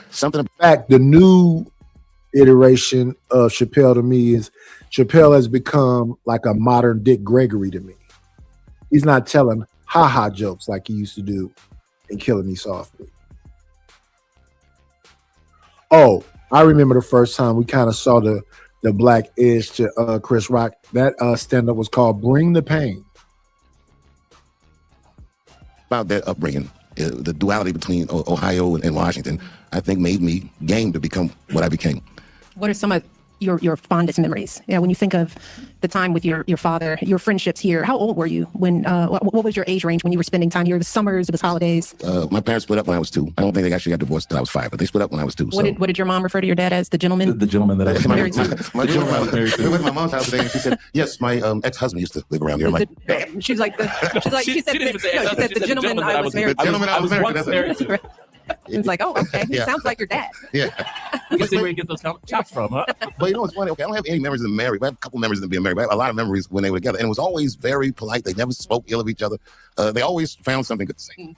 Something. In fact, the new iteration of Chappelle to me is Chappelle has become like a modern Dick Gregory to me. He's not telling ha-ha jokes like he used to do in Killing Me Softly. Oh, I remember the first time we kind of saw the black edge to Chris Rock. That stand-up was called Bring the Pain. About that upbringing, the duality between Ohio and Washington, I think made me game to become what I became. What are some of your fondest memories? Yeah, when you think of the time with your father, your friendships here, how old were you when, what was your age range when you were spending time here? The summers, it was holidays? My parents split up when I was 2. I don't think they actually got divorced until I was 5, but they split up when I was 2. What did your mom refer to your dad as? The gentleman? The gentleman that I was married to. My gentleman, I went to my mom's house today and she said, yes, my ex-husband used to live around here. I'm like, she said the gentleman I was married to. The gentleman I was married to. It's like, oh, okay. Yeah. Sounds like your dad. Yeah. You can see where you get those chops from, huh? But you know what's funny? Okay, I don't have any memories of them married. I have a couple memories of them being married. But I have a lot of memories when they were together. And it was always very polite. They never spoke ill of each other. They always found something good to say,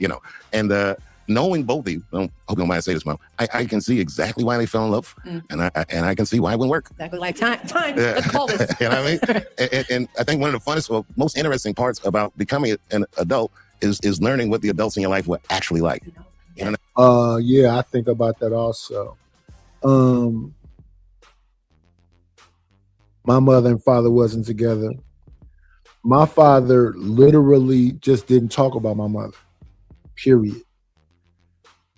And knowing both of you, I hope you don't mind say this, Mom, I can see exactly why they fell in love. And I can see why it wouldn't work. Exactly like time. Yeah. Let's call this. You know what I mean? And I think one of the funnest or most interesting parts about becoming an adult is learning what the adults in your life were actually like. You know? Yeah, I think about that also. My mother and father wasn't together. My father literally just didn't talk about my mother, period.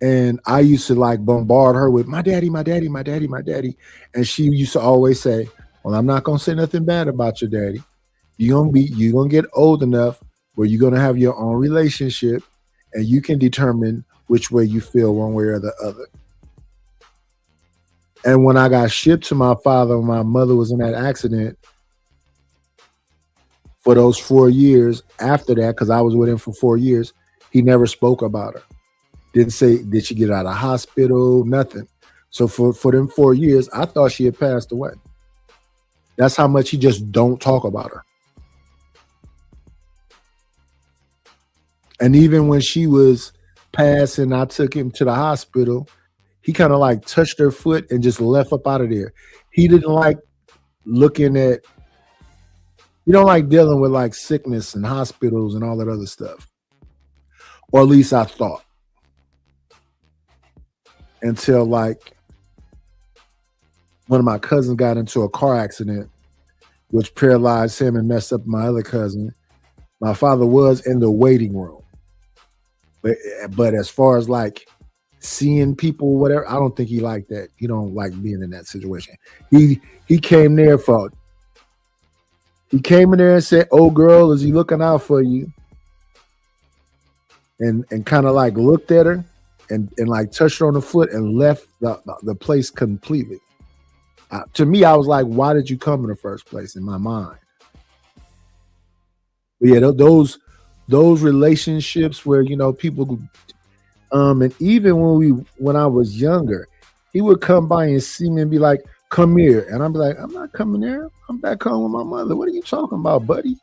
And I used to like bombard her with my daddy, my daddy, my daddy, my daddy. And she used to always say, well, I'm not gonna say nothing bad about your daddy. You're gonna get old enough where you're gonna have your own relationship and you can determine which way you feel one way or the other. And when I got shipped to my father, my mother was in that accident. For those 4 years after that, because I was with him for 4 years, he never spoke about her. Didn't say, did she get out of hospital? Nothing. So for them 4 years, I thought she had passed away. That's how much he just don't talk about her. And even when she was passing, I took him to the hospital. He kind of like touched her foot and just left up out of there. He didn't like looking at, you don't like dealing with like sickness and hospitals and all that other stuff. Or at least I thought. Until like one of my cousins got into a car accident, which paralyzed him and messed up my other cousin. My father was in the waiting room. But as far as like seeing people, whatever, I don't think he liked that. He don't like being in that situation. He came there he came in there and said, "Oh girl, is he looking out for you?" And kind of like looked at her and like touched her on the foot and left the place completely. To me, I was like, why did you come in the first place in my mind? But yeah, those relationships where, people, and even when I was younger, he would come by and see me and be like, "Come here." And I'd be like, "I'm not coming there. I'm back home with my mother. What are you talking about, buddy?"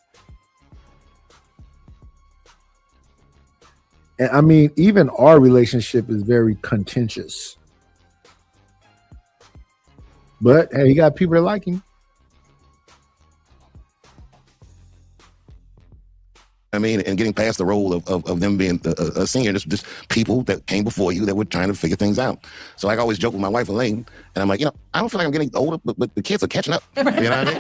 And I mean, even our relationship is very contentious. But hey, he got people that like him. I mean, and getting past the role of them being a senior, just people that came before you that were trying to figure things out. So I always joke with my wife, Elaine, and I'm like, I don't feel like I'm getting older, but the kids are catching up. You know what I mean?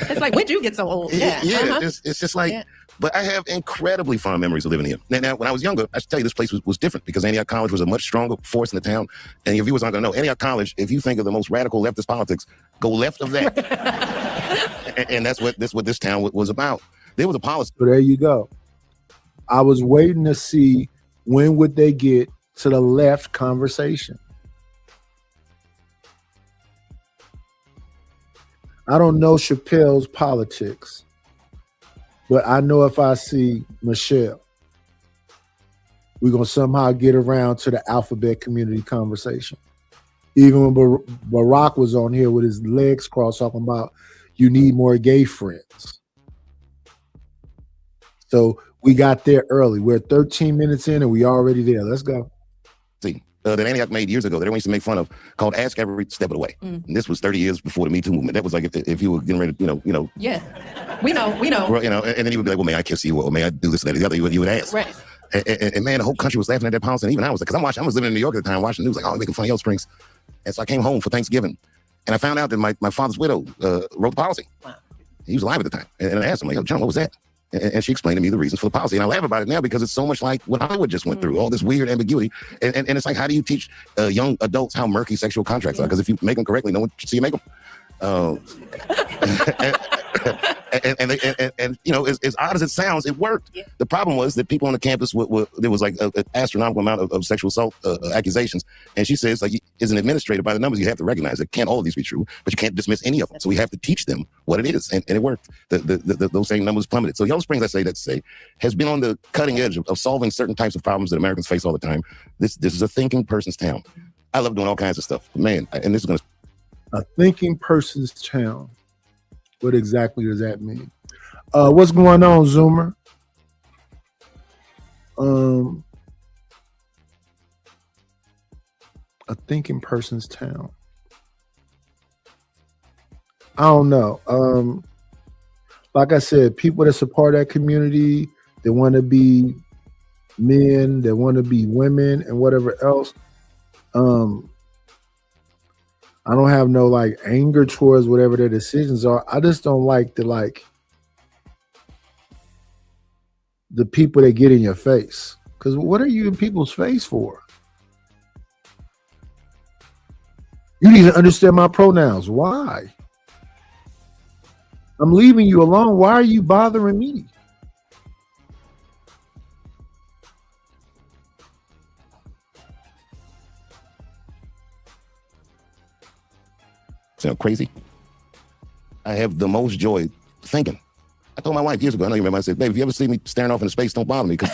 It's like, when'd you get so old? Yeah. It's just like, but I have incredibly fond memories of living here. Now, when I was younger, I should tell you this place was different because Antioch College was a much stronger force in the town. And your viewers aren't going to know. Antioch College, if you think of the most radical leftist politics, go left of that. and that's what this town was about. There was a policy. So there you go. I was waiting to see when would they get to the left conversation. I don't know Chappelle's politics, but I know if I see Michelle, we're going to somehow get around to the alphabet community conversation. Even when Barack was on here with his legs crossed talking about you need more gay friends. So we got there early. We're 13 minutes in and we already there. Let's go. See, that Antioch made years ago that everyone used to make fun of called Ask Every Step of the Way. And this was 30 years before the Me Too movement. That was like if you were getting ready to, you know. Yeah, we know. Well, and then he would be like, well, may I kiss you? Or may I do this and that? The other, you would ask. Right. And man, the whole country was laughing at that policy. And even I was like, because I was living in New York at the time, watching the news, like, oh, making fun of Yellow Springs. And so I came home for Thanksgiving. And I found out that my father's widow wrote the policy. Wow. He was alive at the time. And I asked him, like, oh, John, what was that? And she explained to me the reasons for the policy. And I laugh about it now because it's so much like what Hollywood just went through, all this weird ambiguity. And it's like, how do you teach young adults how murky sexual contracts are? Because if you make them correctly, no one should see you make them. And you know, as odd as it sounds, it worked. Yeah. The problem was that people on the campus there was like an astronomical amount of sexual assault accusations. And she says, like, as an administrator, by the numbers, you have to recognize that can't all of these be true, but you can't dismiss any of them. So we have to teach them what it is, and it worked. Those same numbers plummeted. So Yellow Springs, I say that to say, has been on the cutting edge of solving certain types of problems that Americans face all the time. This is a thinking person's town. I love doing all kinds of stuff, man. And this is going to. A thinking person's town. What exactly does that mean? What's going on, Zoomer? A thinking person's town. I don't know. Like I said, people that support that community, they want to be men, they want to be women, and whatever else. I don't have no like anger towards whatever their decisions are. I just don't like the people that get in your face. Because what are you in people's face for? You need to understand my pronouns. Why? I'm leaving you alone. Why are you bothering me? Sound crazy? I have the most joy thinking. I told my wife years ago, I know you remember, I said, babe, if you ever see me staring off into space, don't bother me because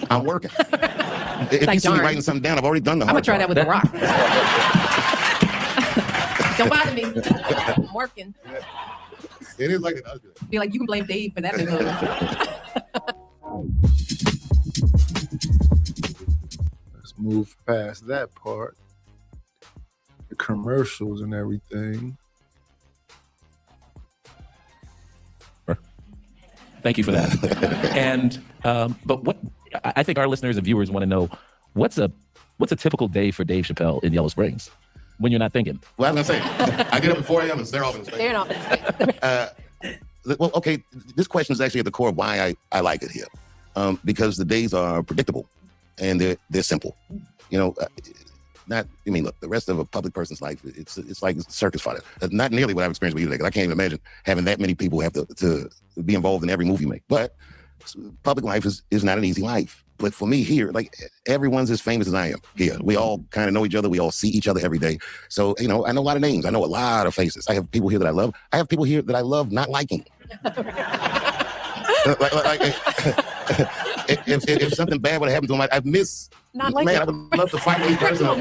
I'm working. If like, you see me darn. writing something down, I've already done the I'm hard gonna try part. that with The Rock. Don't bother me. I'm working. It is like it. Be like, you can blame Dave for that movie. Let's move past that part. The commercials and everything. Thank you for that. And but what I think our listeners and viewers want to know, what's a typical day for Dave Chappelle in Yellow Springs when you're not thinking? Well, I was gonna say, I get up at 4 a.m. and stare off in space. They're not. Well, okay, this question is actually at the core of why I like it here, because the days are predictable and they're simple. You know, look, the rest of a public person's life, it's like circus fodder. Not nearly what I've experienced with you today, because I can't even imagine having that many people have to be involved in every move you make. But public life is not an easy life. But for me here, like, everyone's as famous as I am here. We all kind of know each other. We all see each other every day. So, you know, I know a lot of names. I know a lot of faces. I have people here that I love. I have people here that I love not liking. If something bad would have happened to him, I'd miss. Not like man, I would love to fight with this person or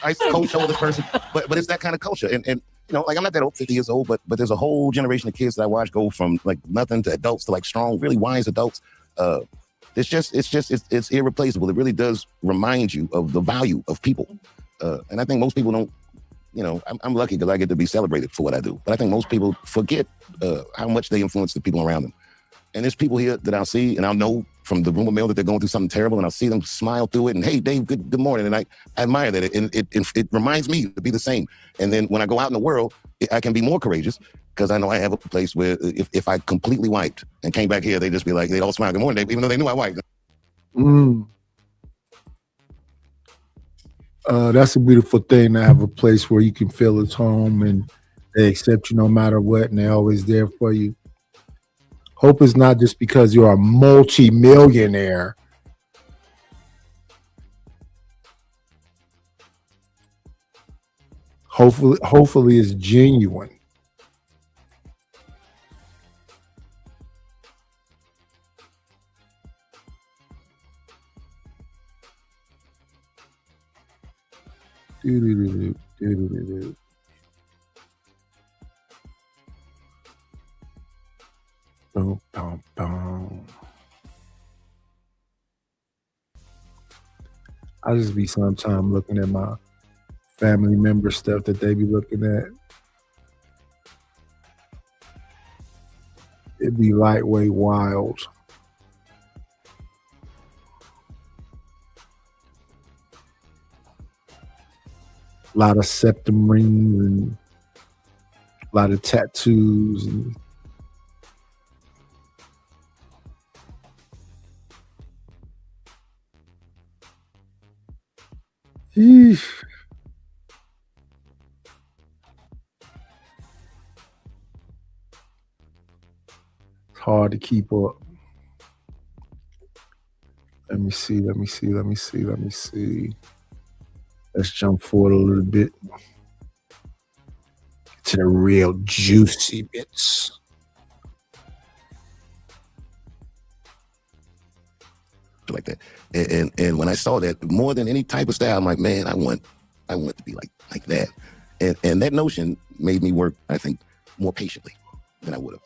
ice cold shoulder this person. But it's that kind of culture. And you know, like, I'm not that old, 50 years old, but there's a whole generation of kids that I watch go from like nothing to adults to like strong, really wise adults. it's irreplaceable. It really does remind you of the value of people. And I think most people don't, I'm lucky because I get to be celebrated for what I do. But I think most people forget how much they influence the people around them. And there's people here that I'll see and I'll know from the rumor mill that they're going through something terrible, and I'll see them smile through it and, hey, Dave, good morning. And I admire that. And it reminds me to be the same. And then when I go out in the world, I can be more courageous because I know I have a place where if I completely wiped and came back here, they'd just be like, they'd all smile, good morning, Dave, even though they knew I wiped. That's a beautiful thing to have a place where you can feel at home and they accept you no matter what, and they're always there for you. Hope is not just because you're a multi-millionaire. Hopefully it's genuine. Boom, boom, boom. I just be sometime looking at my family member stuff that they be looking at. It'd be lightweight wild. A lot of septum rings and a lot of tattoos and eesh. It's hard to keep up. Let me see. Let's jump forward a little bit to the real juicy bits. Like that. And when I saw that, more than any type of style, I'm like, man, I want to be like that. And that notion made me work, I think, more patiently than I would have.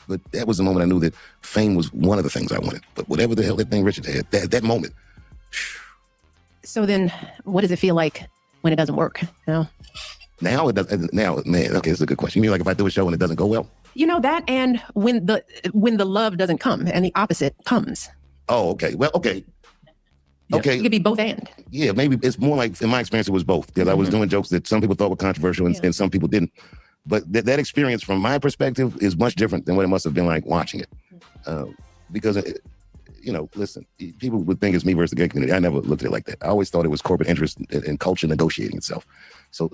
But that was the moment I knew that fame was one of the things I wanted. But whatever the hell that thing Richard had, that moment. So then what does it feel like when it doesn't work? Now it does. Now, man, okay, that's a good question. You mean like if I do a show and it doesn't go well? That, and when the love doesn't come and the opposite comes. Oh, okay. Well, okay. Yeah. Okay. It could be both and. Yeah, maybe it's more like, in my experience, it was both. Because I was doing jokes that some people thought were controversial and some people didn't. But that experience from my perspective is much different than what it must have been like watching it. Because, listen, people would think it's me versus the gay community. I never looked at it like that. I always thought it was corporate interest and culture negotiating itself. So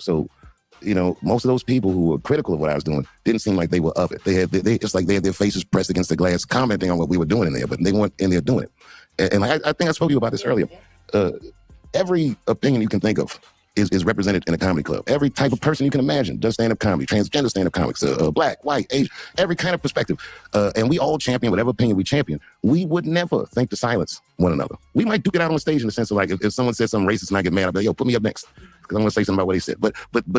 most of those people who were critical of what I was doing didn't seem like they were of it. They had their faces pressed against the glass, commenting on what we were doing in there, but they weren't in there doing it. And I think I spoke to you about this earlier. Every opinion you can think of is represented in a comedy club. Every type of person you can imagine does stand-up comedy, transgender stand-up comics, black, white, Asian, every kind of perspective. And we all champion whatever opinion we champion. We would never think to silence one another. We might duke it out on stage in the sense of like, if someone says something racist and I get mad, I'll be like, yo, put me up next, because I'm going to say something about what he said. But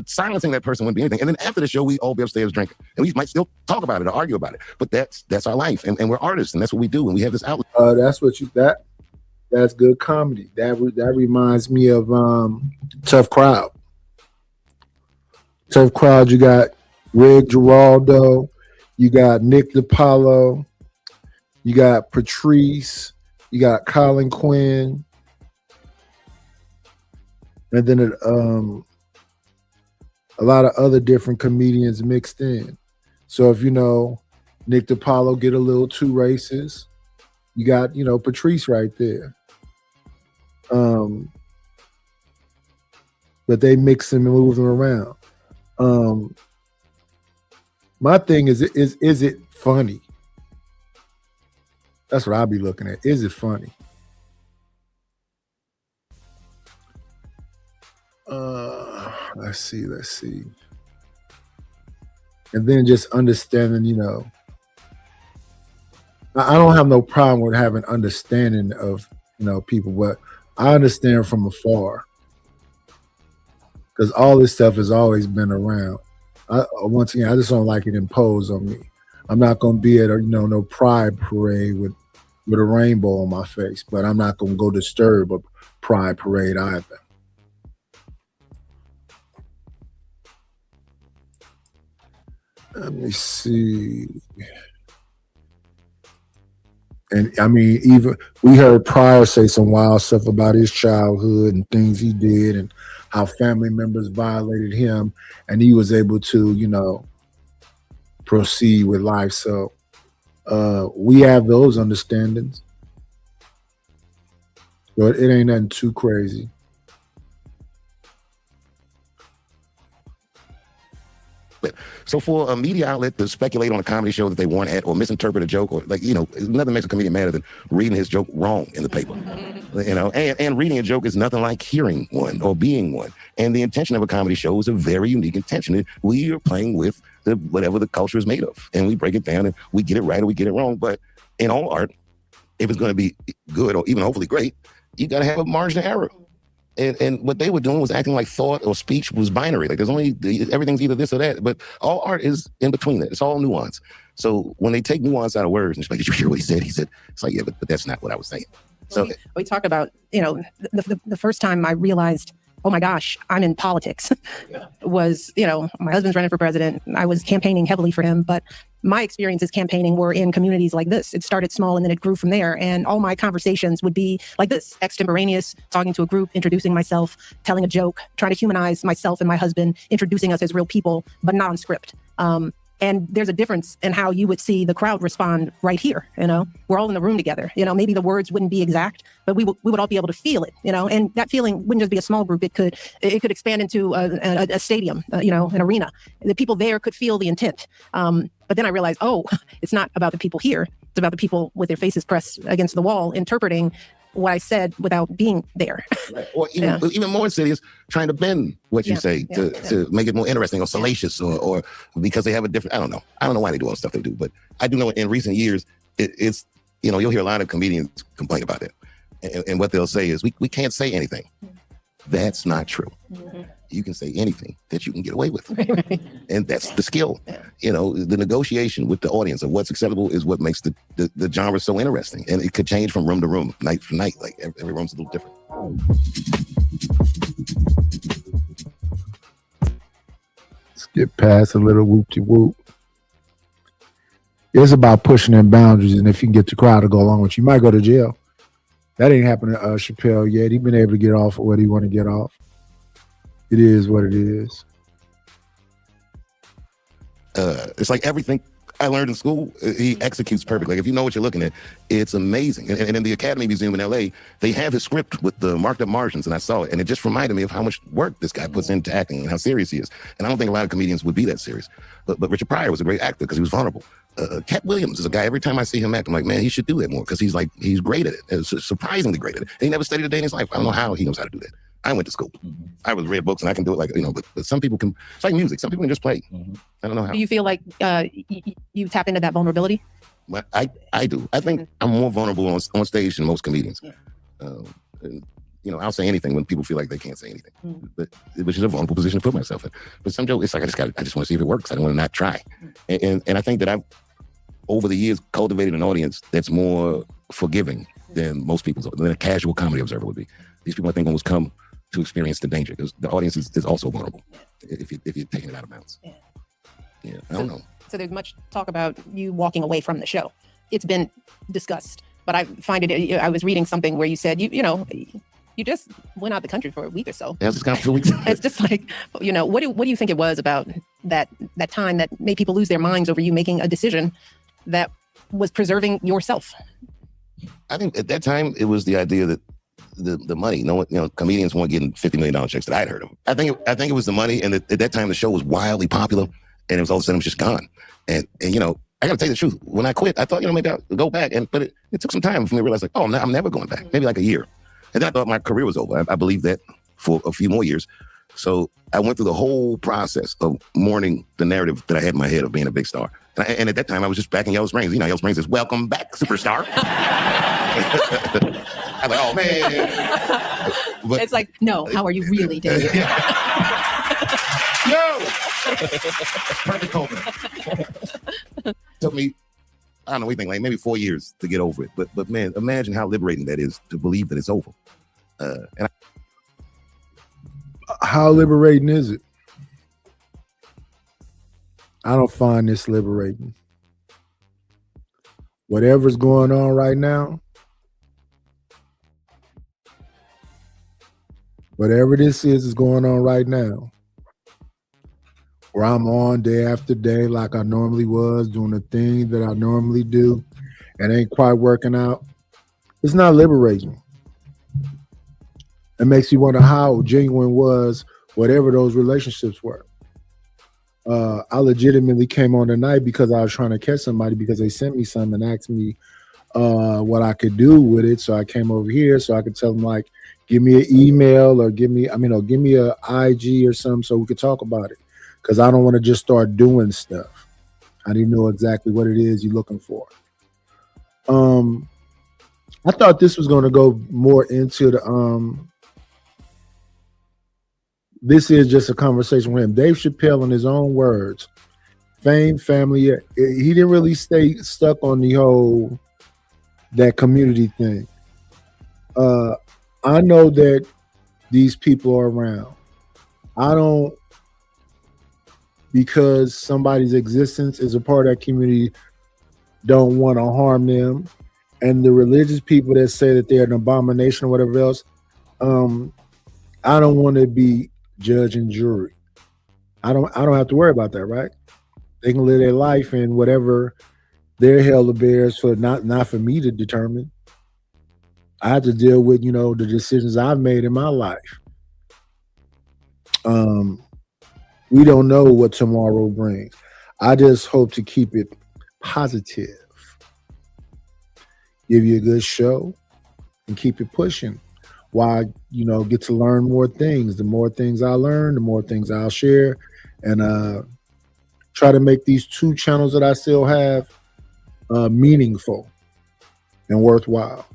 silencing that person wouldn't be anything. And then after the show, we all be upstairs drinking. And we might still talk about it or argue about it. But that's our life. And we're artists, and that's what we do. And we have this outlet. That's good comedy. That reminds me of Tough Crowd. Tough Crowd, you got Rig Giraldo, you got Nick DiPaolo, you got Patrice, you got Colin Quinn, and then a lot of other different comedians mixed in. So if Nick DiPaolo get a little too racist, you got Patrice right there. But they mix them and move them around. My thing is it funny? That's what I'll be looking at. Is it funny? Let's see. And then just understanding, I don't have no problem with having understanding of, people, but I understand from afar. Because all this stuff has always been around. Once again, I just don't like it imposed on me. I'm not going to be at no pride parade with with a rainbow on my face, but I'm not gonna go disturb a pride parade either. Let me see. And I mean, even we heard Pryor say some wild stuff about his childhood and things he did and how family members violated him, and he was able to, you know, proceed with life. So we have those understandings. But it ain't nothing too crazy. So for a media outlet to speculate on a comedy show that they weren't at or misinterpret a joke or like, you know, nothing makes a comedian madder than reading his joke wrong in the paper. You know, and reading a joke is nothing like hearing one or being one. And the intention of a comedy show is a very unique intention. We are playing with whatever the culture is made of, and we break it down and we get it right or we get it wrong. But in all art, if it's going to be good or even hopefully great, you got to have a margin of error. And what they were doing was acting like thought or speech was binary. Like there's only, everything's either this or that. But all art is in between that. It's all nuance. So when they take nuance out of words and it's like, did you hear what he said? He said, it's like, yeah, but that's not what I was saying. So we talk about, you know, the first time I realized, oh my gosh, I'm in politics was, you know, my husband's running for president. I was campaigning heavily for him, but my experiences campaigning were in communities like this. It started small and then it grew from there. And all my conversations would be like this, extemporaneous, talking to a group, introducing myself, telling a joke, trying to humanize myself and my husband, introducing us as real people, but not on script. And there's a difference in how you would see the crowd respond right here. You know, we're all in the room together. You know, maybe the words wouldn't be exact, but we would all be able to feel it. You know, and that feeling wouldn't just be a small group. It could expand into a stadium. You know, an arena. The people there could feel the intent. But then I realized, oh, it's not about the people here. It's about the people with their faces pressed against the wall, interpreting what I said without being there. Right. Or even more insidious, trying to bend what you say to make it more interesting or salacious or because they have a different, I don't know why they do all the stuff they do, but I do know in recent years, it's, you know, you'll hear a lot of comedians complain about it. And what they'll say is, we can't say anything. That's not true. Mm-hmm. You can say anything that you can get away with. Right. And that's the skill. Yeah. You know, the negotiation with the audience of what's acceptable is what makes the genre so interesting. And it could change from room to room, night for night. Like every room's a little different. Let's get past a little whoop-de-whoop. It's about pushing in boundaries, and if you can get the crowd to go along with you, you might go to jail. That ain't happened to Chappelle yet. He's been able to get off of what he want to get off. It is what it is. It's like everything I learned in school, he executes perfectly. Like if you know what you're looking at, it's amazing. And in the Academy Museum in LA, they have his script with the marked up margins, and I saw it. And it just reminded me of how much work this guy puts into acting and how serious he is. And I don't think a lot of comedians would be that serious. But Richard Pryor was a great actor because he was vulnerable. Cat Williams is a guy, every time I see him act, I'm like, man, he should do that more because he's great at it. Surprisingly great at it. And he never studied a day in his life. I don't know how he knows how to do that. I went to school. I was read books and I can do it like, you know, but some people can, it's like music. Some people can just play. I don't know how. Do you feel like you tap into that vulnerability? Well, I do. I think I'm more vulnerable on stage than most comedians. Yeah. And, you know, I'll say anything when people feel like they can't say anything, which is a vulnerable position to put myself in. But some jokes, it's like, I just want to see if it works. I don't want to not try. And I think that I've, over the years, cultivated an audience that's more forgiving than most people's, than a casual comedy observer would be. These people, I think, almost come to experience the danger because the audience is also vulnerable if you're taking it out of bounds. Yeah, I don't know. So there's much talk about you walking away from the show. It's been discussed, but I find it, I was reading something where you said, you know, you just went out the country for a week or so. Yeah, just kind of 2 weeks. It's just like, you know, what do you think it was about that time that made people lose their minds over you making a decision that was preserving yourself? I think at that time it was the idea that the money, no one, you know, comedians weren't getting $50 million checks that I'd heard of. I think it was the money, and at that time the show was wildly popular, and it was all of a sudden it was just gone. And you know, I got to tell you the truth. When I quit, I thought, you know, maybe I'll go back, but it took some time for me to realize, like, oh, I'm never going back. Maybe like a year. And then I thought my career was over. I believed that for a few more years. So I went through the whole process of mourning the narrative that I had in my head of being a big star. And at that time, I was just back in Yellow Springs. You know, Yellow Springs is welcome back, superstar. I'm like, oh, man. But, it's like, no, how are you really doing? No! Perfect moment. Took me, don't know, we think like maybe 4 years to get over it. But man, imagine how liberating that is to believe that it's over. How liberating is it? I don't find this liberating. Whatever's going on right now, whatever this is going on right now, where I'm on day after day like I normally was, doing the thing that I normally do, and ain't quite working out, it's not liberating. It makes you wonder how genuine was whatever those relationships were. I legitimately came on tonight because I was trying to catch somebody because they sent me something and asked me what I could do with it. So I came over here so I could tell them, like, give me an email or give me a IG or something so we could talk about it. Because I don't want to just start doing stuff. I didn't know exactly what it is you're looking for. I thought this was going to go more into the this is just a conversation with him. Dave Chappelle, in his own words, fame, family, he didn't really stay stuck on the whole that community thing. I know that these people are around. I don't, because somebody's existence is a part of that community, don't want to harm them. And the religious people that say that they're an abomination or whatever else, I don't want to be judge and jury. I don't have to worry about that, right? They can live their life and whatever their hell bears for, not for me to determine. I have to deal with, the decisions I've made in my life. We don't know what tomorrow brings. I just hope to keep it positive, give you a good show, and keep it pushing. Why, get to learn more things. The more things I learn, the more things I'll share, and try to make these 2 channels that I still have meaningful and worthwhile.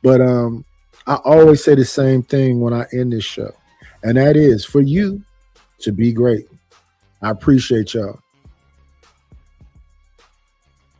But I always say the same thing when I end this show, and that is for you to be great. I appreciate y'all.